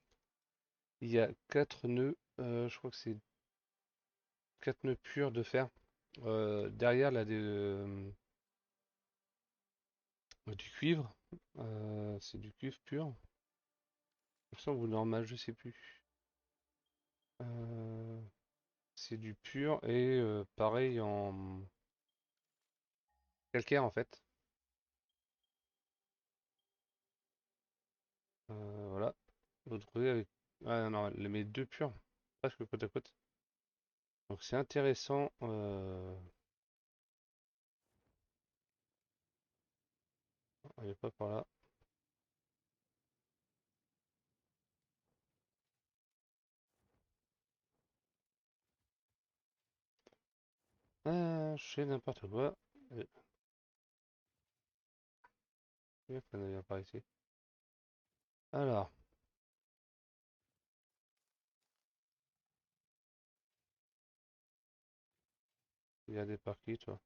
il y a 4 nœuds. Je crois que c'est 4 nœuds purs de fer. Derrière, là, du cuivre. C'est du cuivre pur. Je sens ou normal, je sais plus. Euh, c'est du pur et pareil en calcaire en fait. Voilà. Vous trouvez avec. Ah non, mes deux purs, presque côte à côte. Donc c'est intéressant. Elle est pas par là. Je fais n'importe quoi. Euh, Il y a qu'on avait par ici. Alors, il y a des par qui, toi?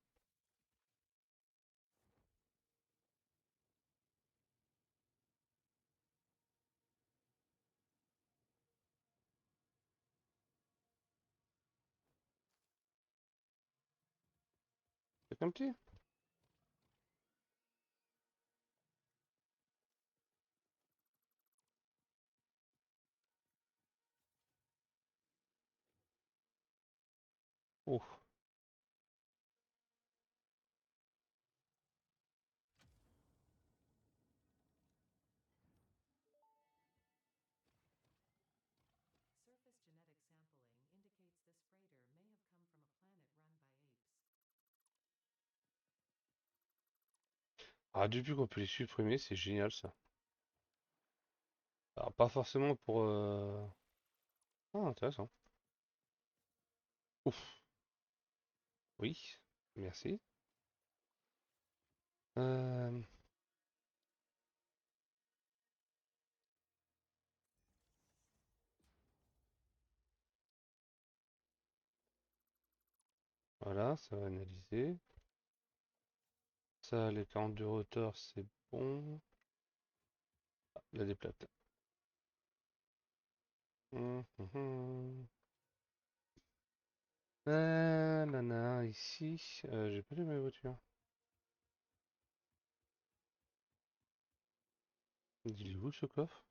C'est comme petit? Oh, Ah, depuis qu'on peut les supprimer, c'est génial ça. Alors, pas forcément pour... Ah, intéressant. Ouf, oui, merci. Euh, voilà, ça va analyser. Ça, les 42 rotors, c'est bon. Il y a des plates. Hum. Nana, ici, j'ai pas de ma voiture. Il est où ce coffre?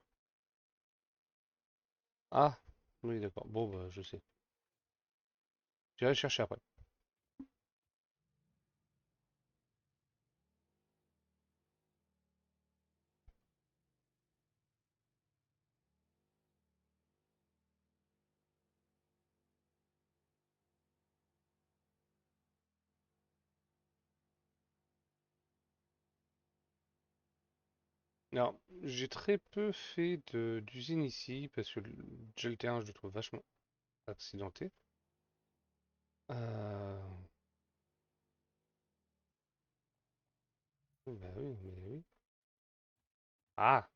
Ah, oui, d'accord. Bon, bah, je sais. J'irai le chercher après. Alors, j'ai très peu fait d'usine ici parce que déjà le terrain, je le trouve vachement accidenté. Euh... Bah oui, mais oui. Ah,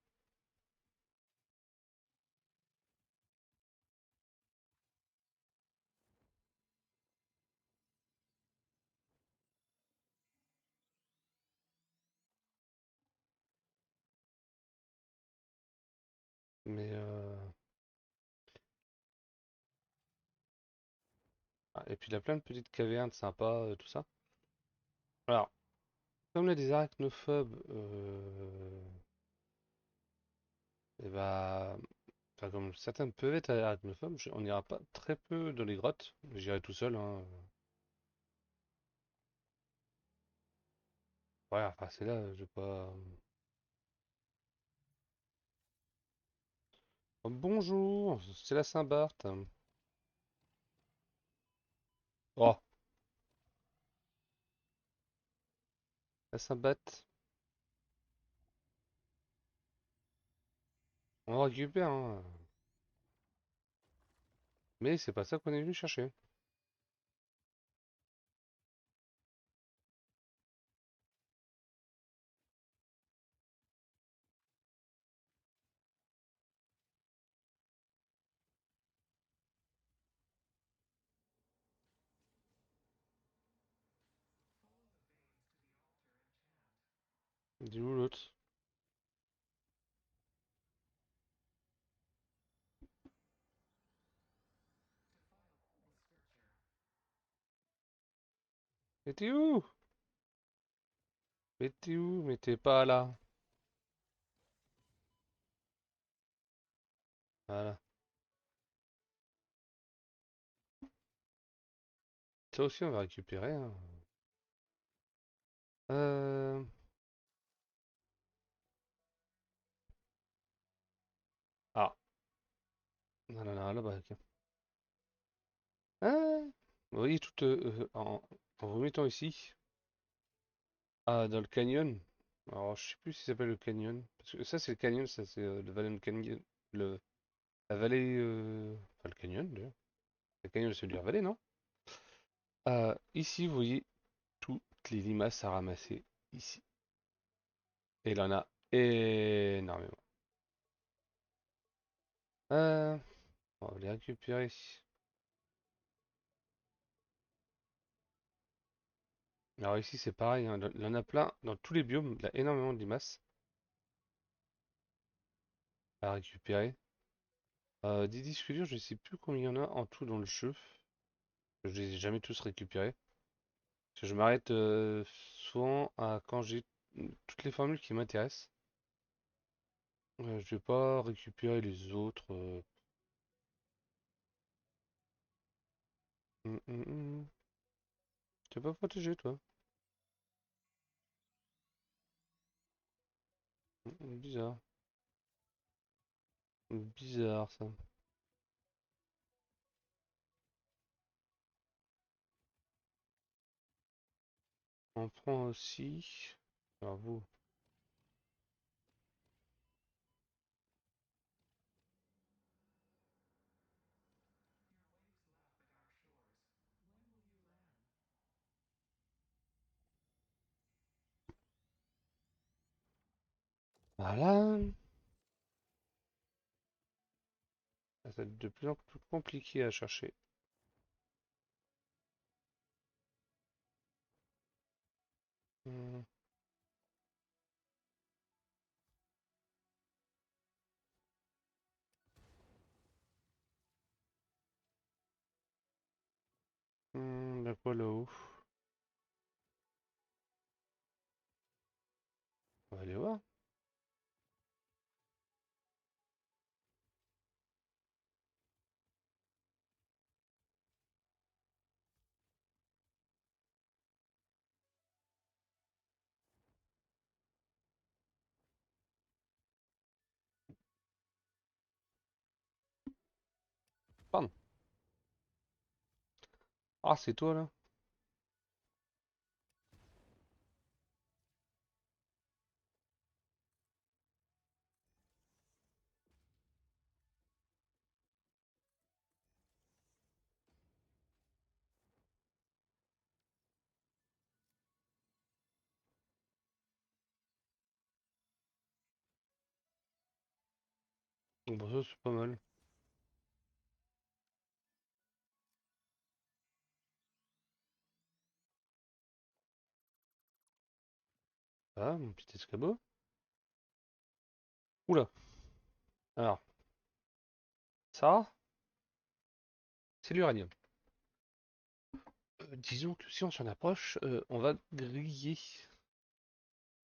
mais ah, et puis il y a plein de petites cavernes sympas, tout ça. Alors, comme il y a des arachnophobes, et bah, enfin, comme certains peuvent être arachnophobes, on ira pas très peu dans les grottes. J'irai tout seul, hein. Ouais, enfin, c'est là, je vais pas. Oh, bonjour, c'est la Saint-Barth. Oh, la Saint-Barth. On récupère, hein. Mais c'est pas ça qu'on est venu chercher. Dis où l'autre? Mais t'es où? Mais t'es où? Mais t'es pas là. Voilà. Ça aussi, on va récupérer, hein. Euh... Ah, non, non, non, là-bas, ok. Ah, oui, tout en vous mettant ici. Ah, dans le canyon. Alors, je sais plus si ça s'appelle le canyon. Parce que ça, c'est le canyon, ça, c'est le Valley Canyon. Le... La vallée. Enfin, le canyon, d'ailleurs. Le canyon, c'est de la vallée, non? Ici, vous voyez toutes les limaces à ramasser. Ici. Et il en a énormément. Euh, on va les récupérer. Alors ici c'est pareil, hein, il y en a plein dans tous les biomes, il y a énormément de limaces à récupérer. Des disques durs, je ne sais plus combien il y en a en tout dans le jeu. Je les ai jamais tous récupérés. Parce que je m'arrête souvent à quand j'ai toutes les formules qui m'intéressent. Je vais pas récupérer les autres. Hum. T'es pas protégé toi. Bizarre. Bizarre ça. On prend aussi. Alors vous. Voilà. Ça va être de plus en plus compliqué à chercher. Hmm, y'a quoi là-haut? On va aller voir. Pardon. Ah, c'est toi là? Bon, ça c'est pas mal. Ah, mon petit escabeau. Oula. Alors, ça, c'est l'uranium. Disons que si on s'en approche, on va griller.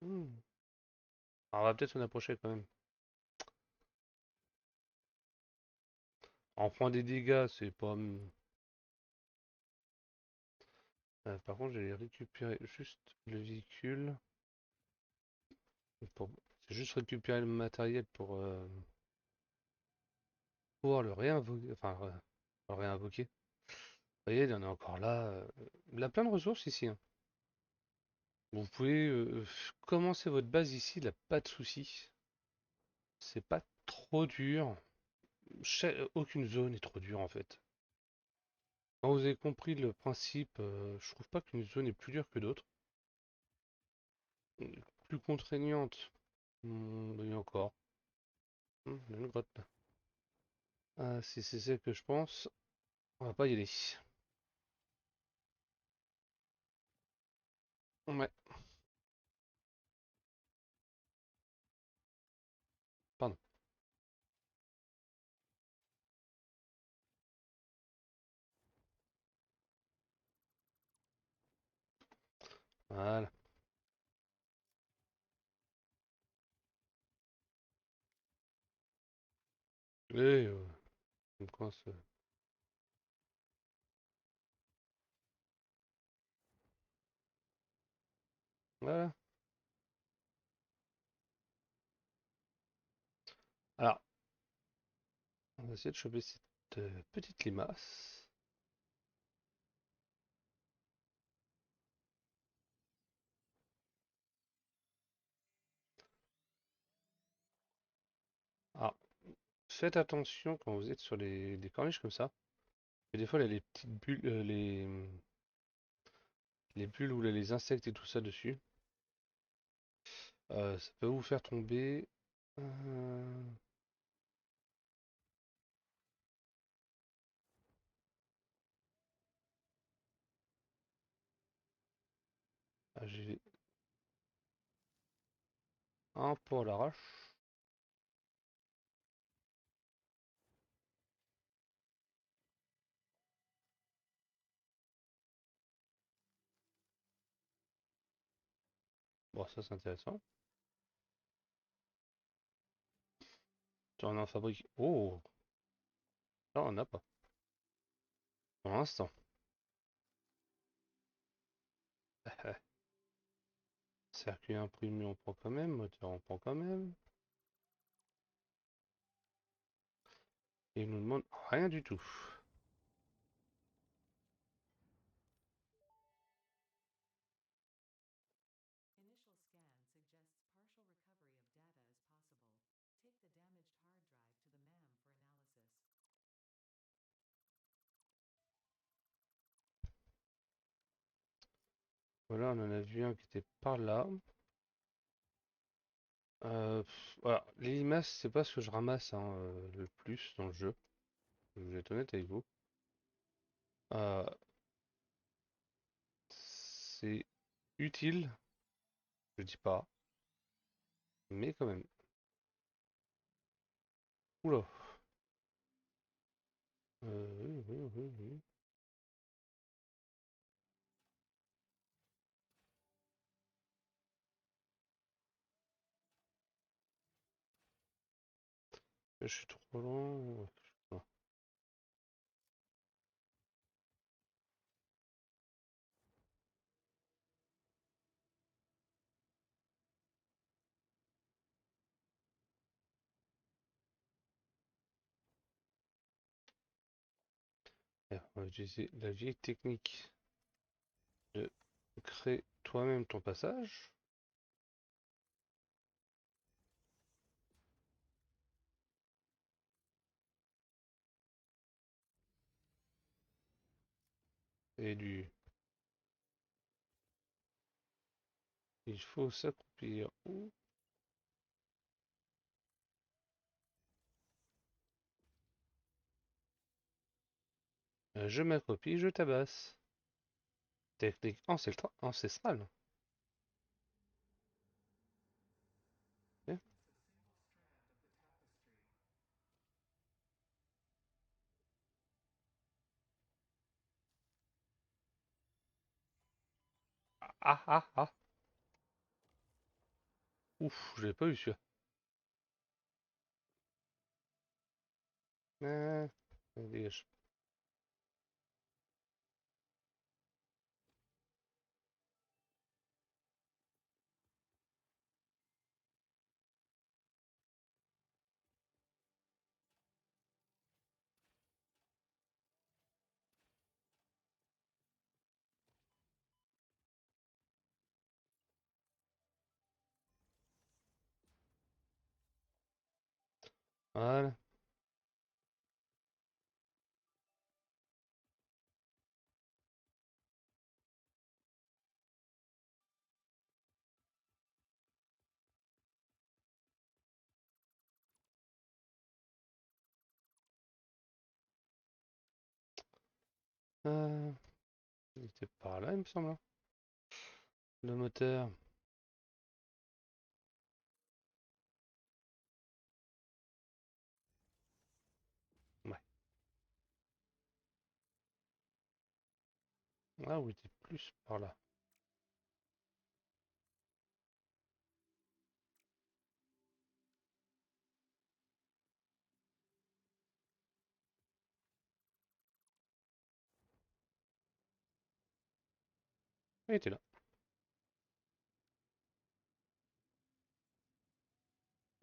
Hmm. Alors, on va peut-être s'en approcher quand même. On prend des dégâts, c'est pas. Par contre, j'allais récupérer juste le véhicule. Pour... C'est juste récupérer le matériel pour pouvoir le réinvoquer. Enfin, le réinvoquer. Vous voyez, il y en a encore là. Il a plein de ressources ici, hein. Vous pouvez commencer votre base ici, il n'y a pas de souci. C'est pas trop dur. Aucune zone est trop dure en fait. Quand vous avez compris le principe, je trouve pas qu'une zone est plus dure que d'autres. Plus contraignante. Il y a encore. Il y a une grotte là. Ah, si c'est celle que je pense, on va pas y aller. Ouais, pardon. Voilà. Et on me coince. Voilà. Alors, on va essayer de choper cette petite limace. Alors, faites attention quand vous êtes sur les corniches comme ça. Et des fois, il y a les petites bulles, les bulles où il y a les insectes et tout ça dessus. Ça peut vous faire tomber. Euh, j'ai un pot à l'arrache. Bon, ça c'est intéressant. Tu en fabrique. Oh, là on n'a pas. Pour l'instant. Circuit imprimé, on prend quand même. Moteur, on prend quand même. Et il nous demande rien du tout. Voilà, on en a vu un qui était par là. Voilà. Les limaces, c'est pas ce que je ramasse hein, le plus dans le jeu. Je vais être honnête avec vous. Euh, c'est utile, je dis pas, mais quand même. Oula. Oui. Je suis trop loin. Ouais. On va utiliser la vieille technique de créer toi-même ton passage. Et du... Il faut s'accroupir. Ouh. Je m'accroupis, je tabasse. Technique ancestrale. Ok. Ah. Ouf, je l'ai pas eu celui-là. Dégage. Voilà. Euh, il était par là, il me semble, hein. Le moteur. Ouais. Ah oui, il était plus par là. Il était là.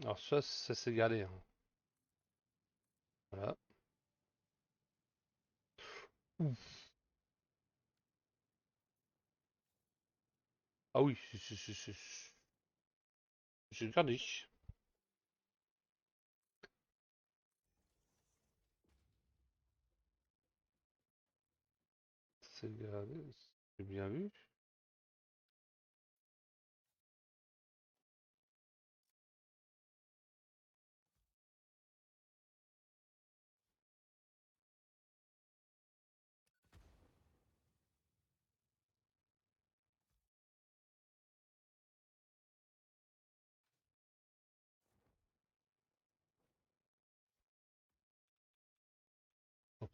Alors ça s'est gardé, hein. Voilà. Ouf. Ah oui, c'est gardé. C'est gardé. J'ai bien vu. Hop.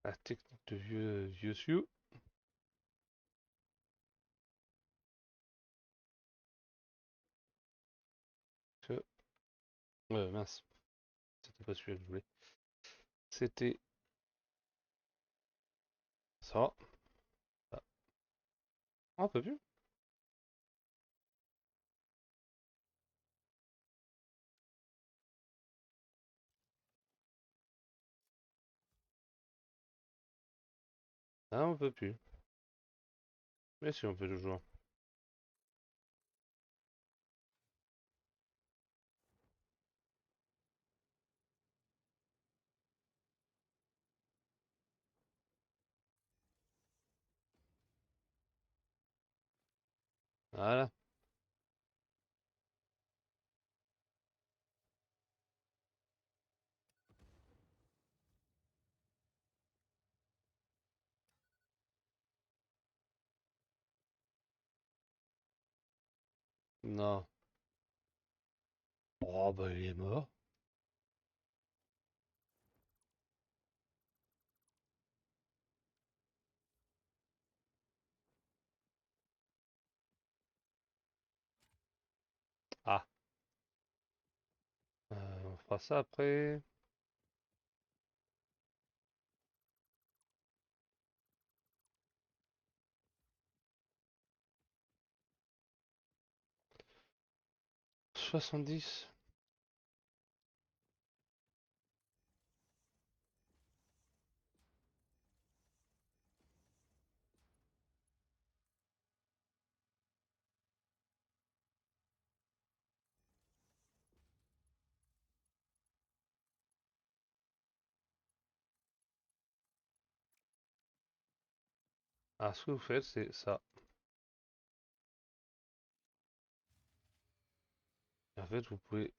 La technique de vieux Sioux. Que... mince. C'était pas celui que je voulais. C'était ça. Ah, un peu plus. Ah, un peu plus. Mais si on peut toujours. Voilà. Non. Oh, bah, il est mort. Ah. On fera ça après. 70. Ah, ce que vous faites, c'est ça. En fait, vous pouvez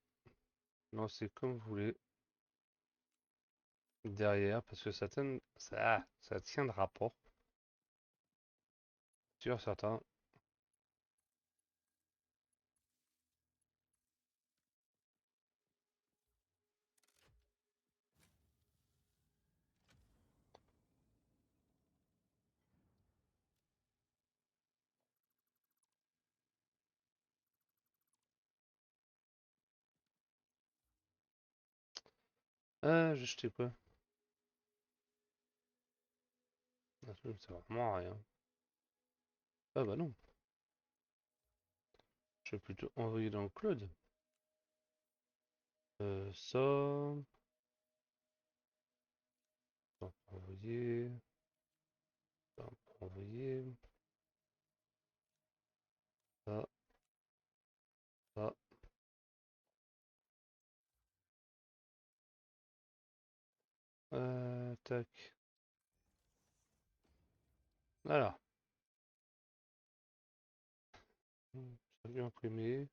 lancer comme vous voulez derrière parce que ça tient de rapport sur certains. Ah, j'ai jeté quoi? Ah, ça sert vraiment à rien. Ah bah non. Je vais plutôt envoyer dans le cloud. Ça. Ça, envoyer. Ça, envoyer. Ça, ça. Tac. Voilà. Ça vient imprimer.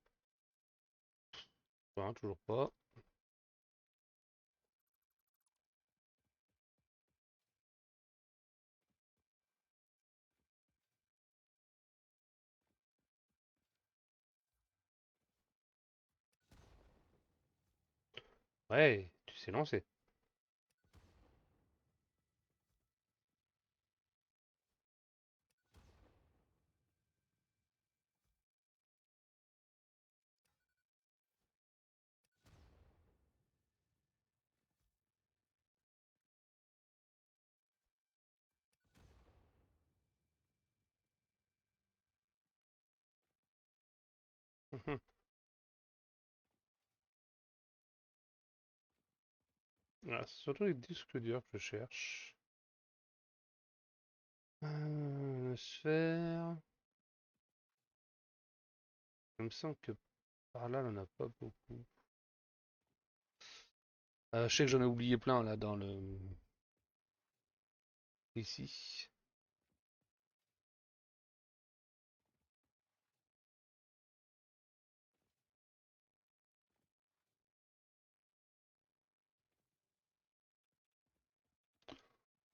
Enfin, toujours pas. Ouais, tu sais lancer. Ah, c'est surtout les disques durs que je cherche. Sphère. Il me semble que par là, on n'en a pas beaucoup. Je sais que j'en ai oublié plein là dans le. Ici.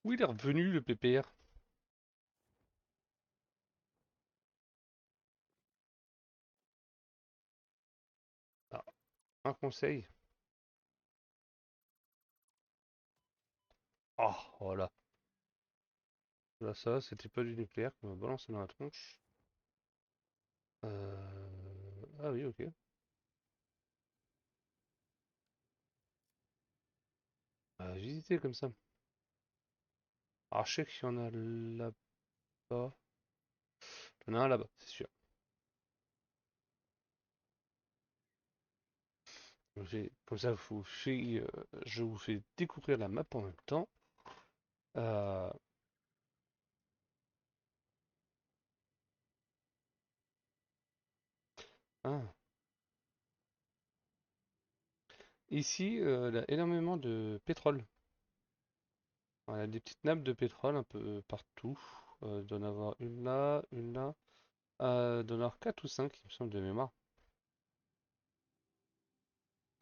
Où il est revenu le PPR? Ah, un conseil. Ah, voilà. Là, ça, c'était pas du nucléaire qu'on m'a balancé dans la tronche. Ah oui, ok. Visiter comme ça. Alors, je sais qu'il y en a là-bas. Il y en a un là-bas, c'est sûr. Comme ça, je vous fais découvrir la map en même temps. Euh, ah. Ici, il y a énormément de pétrole. Voilà, des petites nappes de pétrole un peu partout. Il doit y en avoir une là, une là. d'honneur 4 ou 5, il me semble de mémoire.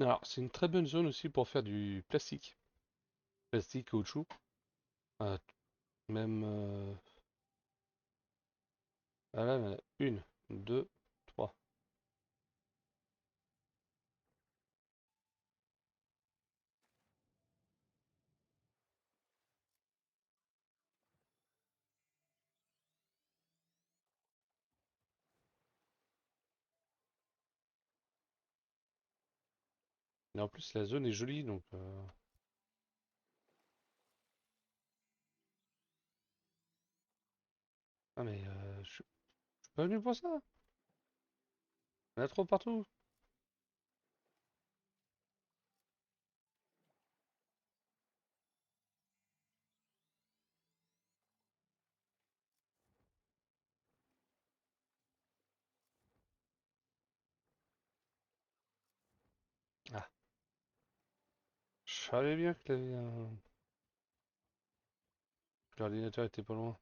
Alors, c'est une très bonne zone aussi pour faire du plastique. Plastique, caoutchouc. Euh, même. Ah là, il y en a une, deux, trois. Et en plus, la zone est jolie, donc. Ah, mais je suis pas venu pour ça. Il y en a trop partout. Ah, je savais bien que l'ordinateur était pas loin.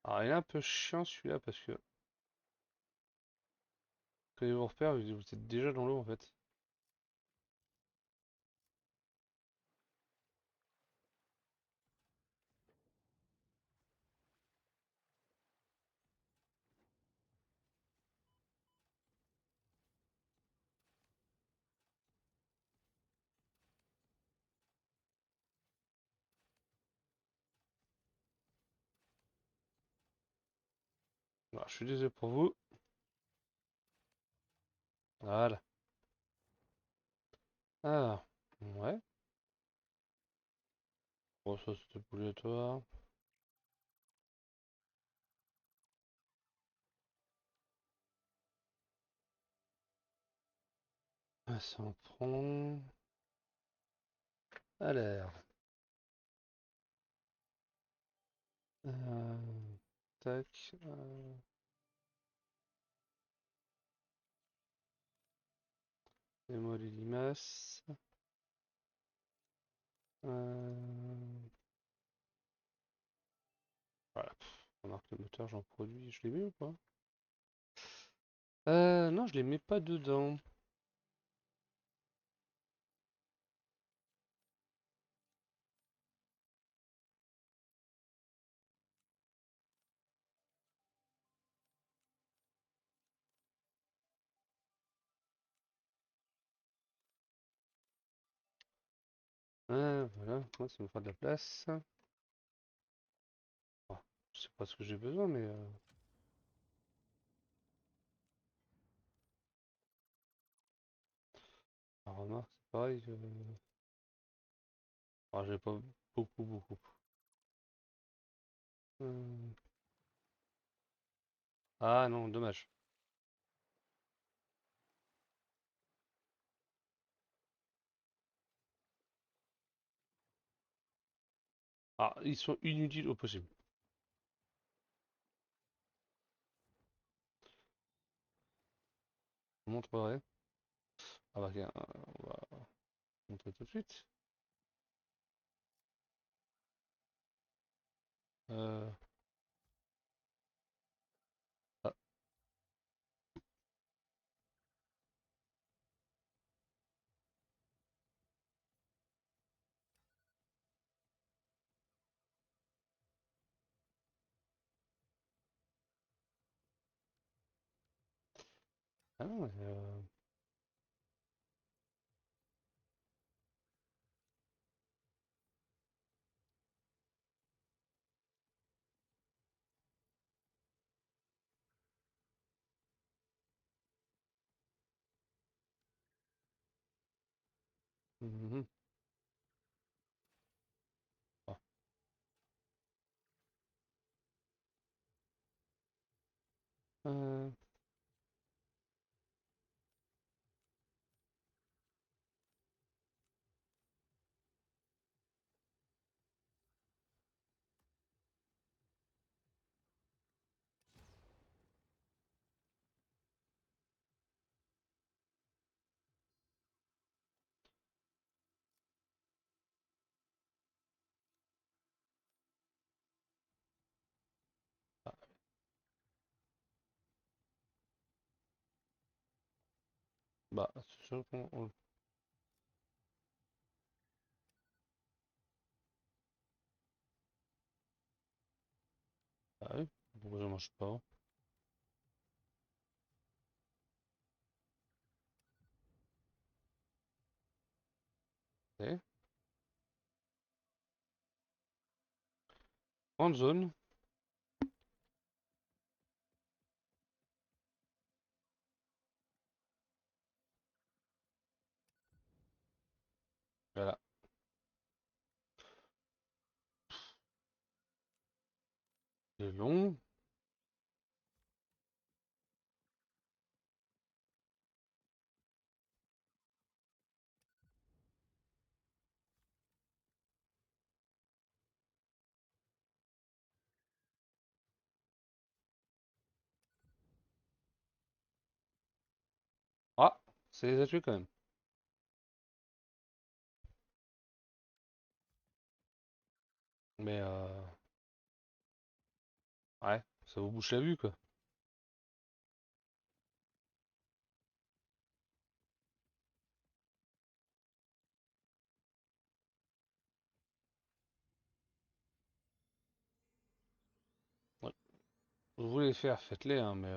Alors, il est un peu chiant celui-là parce que quand il vous repère, vous êtes déjà dans l'eau en fait. Alors, je suis désolé pour vous. Voilà. Ah, ouais. Bon, ça c'était obligatoire. Ah, ça en prend. Alors. Tac. Et les limaces. Euh, voilà. Remarque le moteur, j'en produis. Je l'ai mis ou pas? Non, je les mets pas dedans. Voilà. Moi, ça me fera de la place. Ah, je sais pas ce que j'ai besoin, mais. Remarque, c'est pareil. Ah, j'ai pas beaucoup. Euh, Ah non, dommage. Ah, ils sont inutiles au possible. Je vous montrerai. Ah bah tiens, on va montrer tout de suite. Euh, ah, ah non, mhm. Ah, euh, Bah, c'est sûr qu'on... Ah oui, pourquoi je mange pas? Ok. Grande zone. Voilà. C'est long. Ah, c'est les tués quand même. Mais ouais, ça vous bouche la vue quoi. Ouais. Vous voulez les faire, faites-les, hein, mais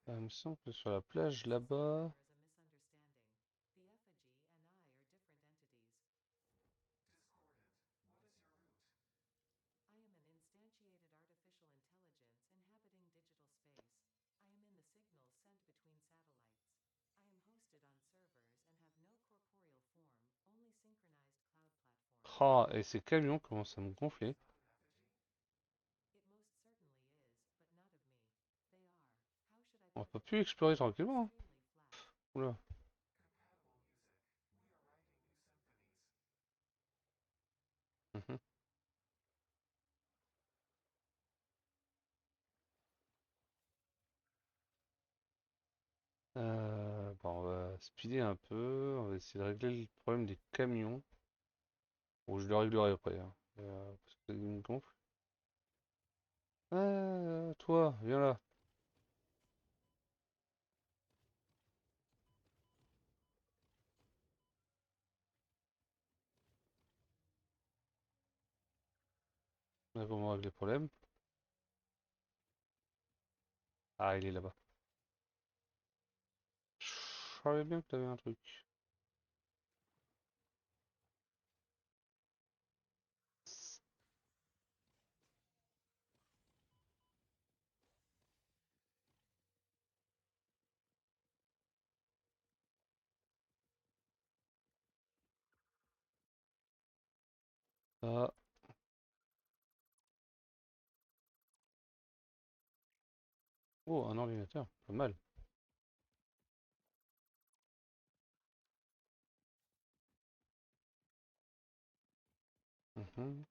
il me semble que sur la plage là-bas. Ah, et ces camions commencent à me gonfler. On peut plus explorer tranquillement, hein. Oula. Mhm. Bon, on va speeder un peu. On va essayer de régler le problème des camions. Ou je le réglerai après, hein. Parce que me gonfle. Toi, viens là. On a comment régler le problème? Ah, il est là-bas. Je savais bien que t'avais un truc. Ah, oh, un ordinateur, pas mal. Mhm.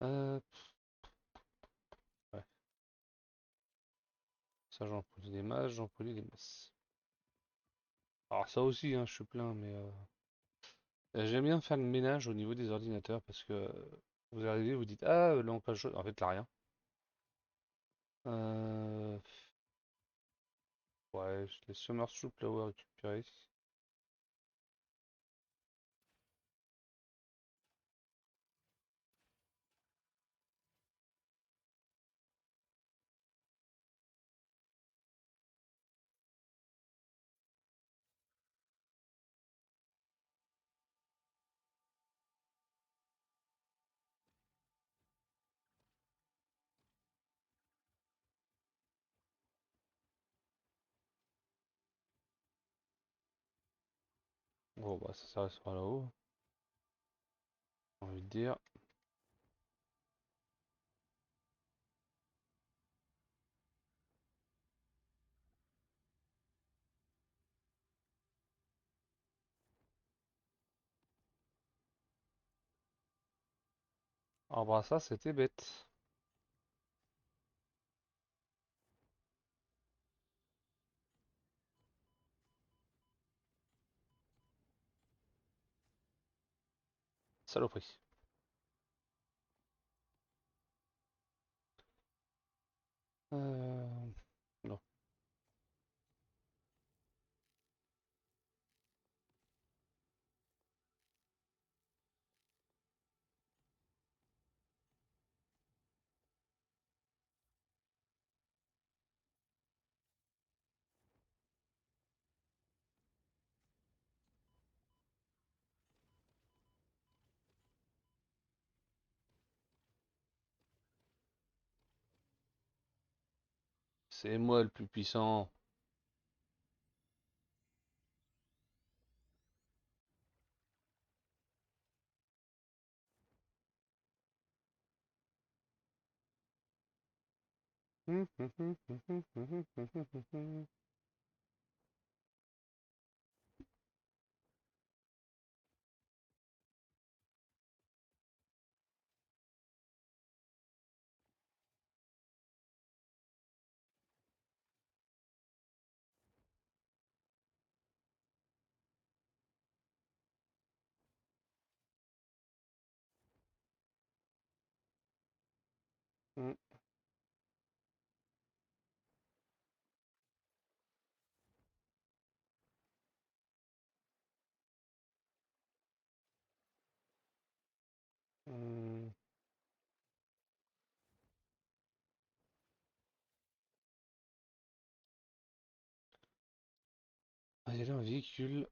Euh, ouais. Ça, j'en produis des masses, j'en produis des masses. Alors ça aussi, hein, je suis plein, mais j'aime bien faire le ménage au niveau des ordinateurs parce que vous arrivez, vous dites ah là on passe en fait là rien. Euh, ouais, je laisse Summer Soup là-haut à récupérer. Bon bah ça restera là-haut, j'ai envie de dire. Ah bah ça c'était bête. saloperie. Non. C'est moi le plus puissant. Ah, il y a un véhicule.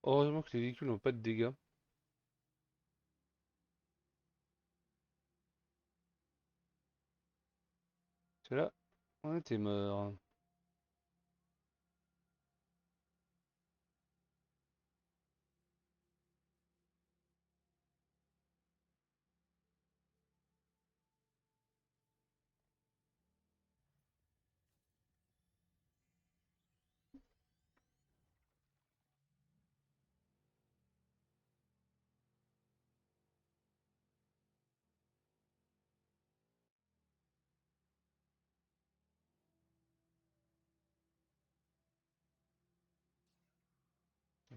Heureusement que les véhicules n'ont pas de dégâts. C'est là, on était mort.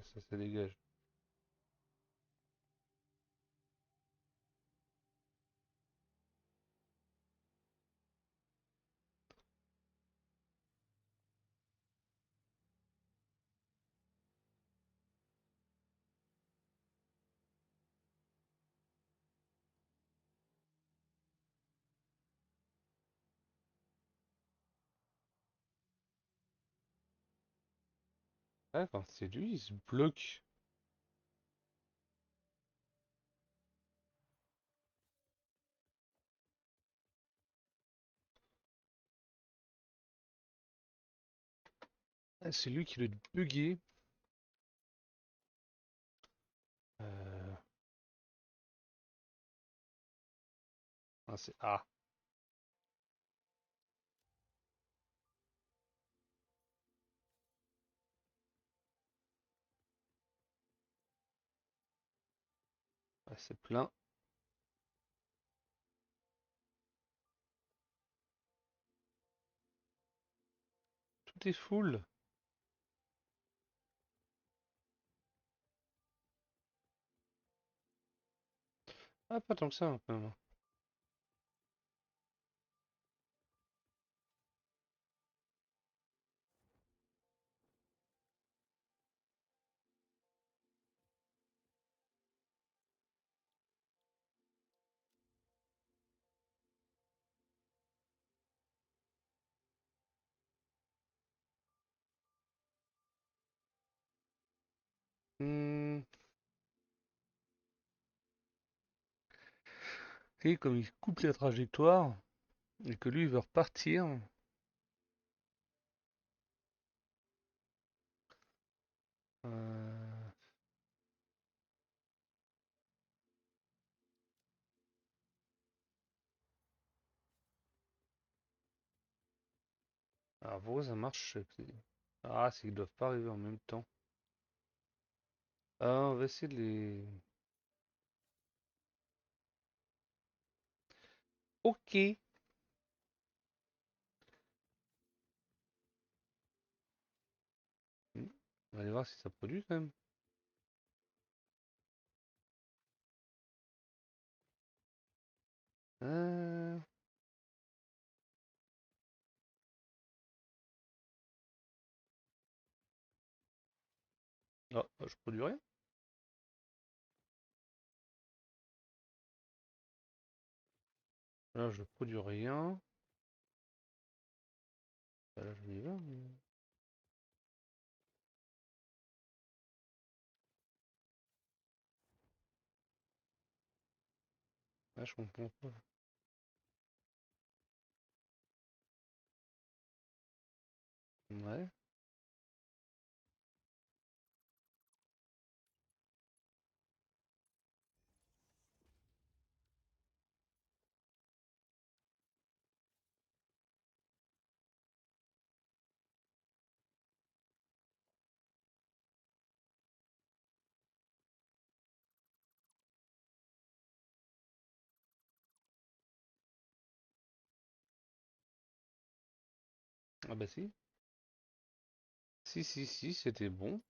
Ça dégage. Ah, quand c'est lui, il se bloque. Ah, c'est lui qui le bugué. Euh... Ah, c'est... Ah, ah, c'est plein. Tout est full. Ah, pas tant que ça, quand même. Hmm, Et comme il coupe la trajectoire, et que lui il veut repartir, euh, alors pourquoi ça marche? Ah, c'est qu'ils doivent pas arriver en même temps. Ah, on va essayer de les... Ok. On va aller voir si ça produit quand même. Euh... Ah, je produis rien. Là, je produis rien. Bah, là, je n'y vais. Ah, je comprends pas. Ouais. Ah bah si. Si, si, si, c'était bon.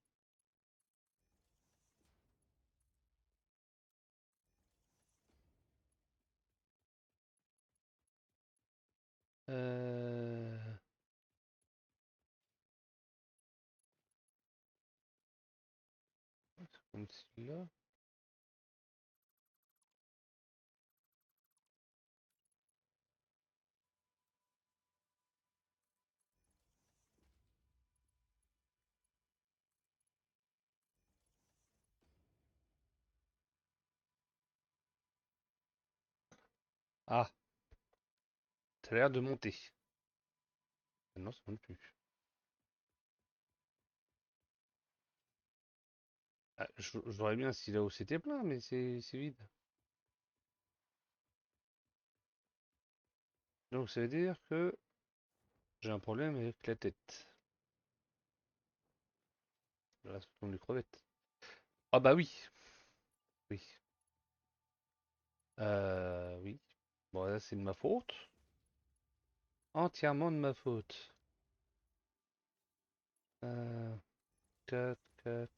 Euh... Comme celui-là. Ah, ça a l'air de monter. Ah non, ça monte plus. Ah, j'aurais bien si là où c'était plein, mais c'est vide. Donc ça veut dire que j'ai un problème avec la tête. Là, ce sont des crevettes. Ah bah oui, oui. Oui. Bon, là, c'est de ma faute. Entièrement de ma faute. Euh, 4, 4.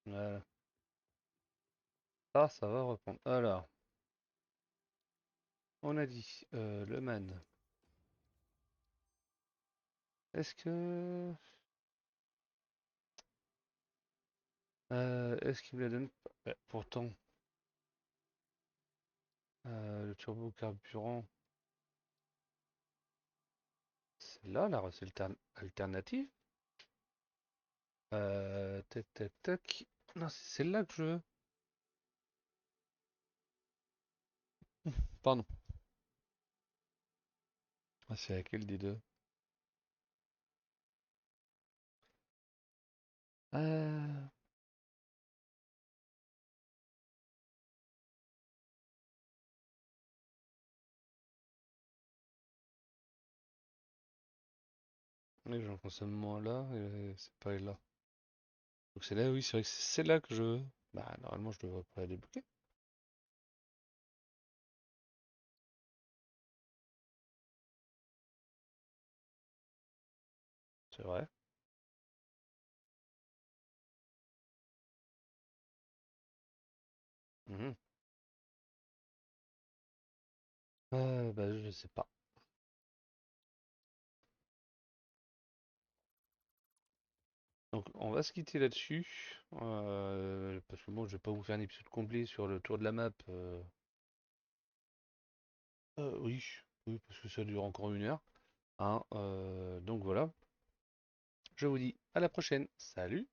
Voilà. Ça va reprendre. Alors, on a dit le man. Est-ce qu'il me la donne pas? Pourtant, le turbo carburant, c'est là la recette alternative. Tac, tac, tac. Non, c'est celle-là que je veux. Pardon. Ah, c'est laquelle des deux? Euh... Oui, j'en consomme moins là, et c'est pas là. Donc c'est là, oui, c'est vrai que c'est celle-là que je veux. Bah, normalement, je devrais pas la débloquer. C'est vrai. Mhm. Bah, je sais pas. Donc, on va se quitter là-dessus. Parce que bon, je vais pas vous faire un épisode complet sur le tour de la map. Oui, oui, parce que ça dure encore 1 heure. Hein, donc voilà. Je vous dis à la prochaine. Salut!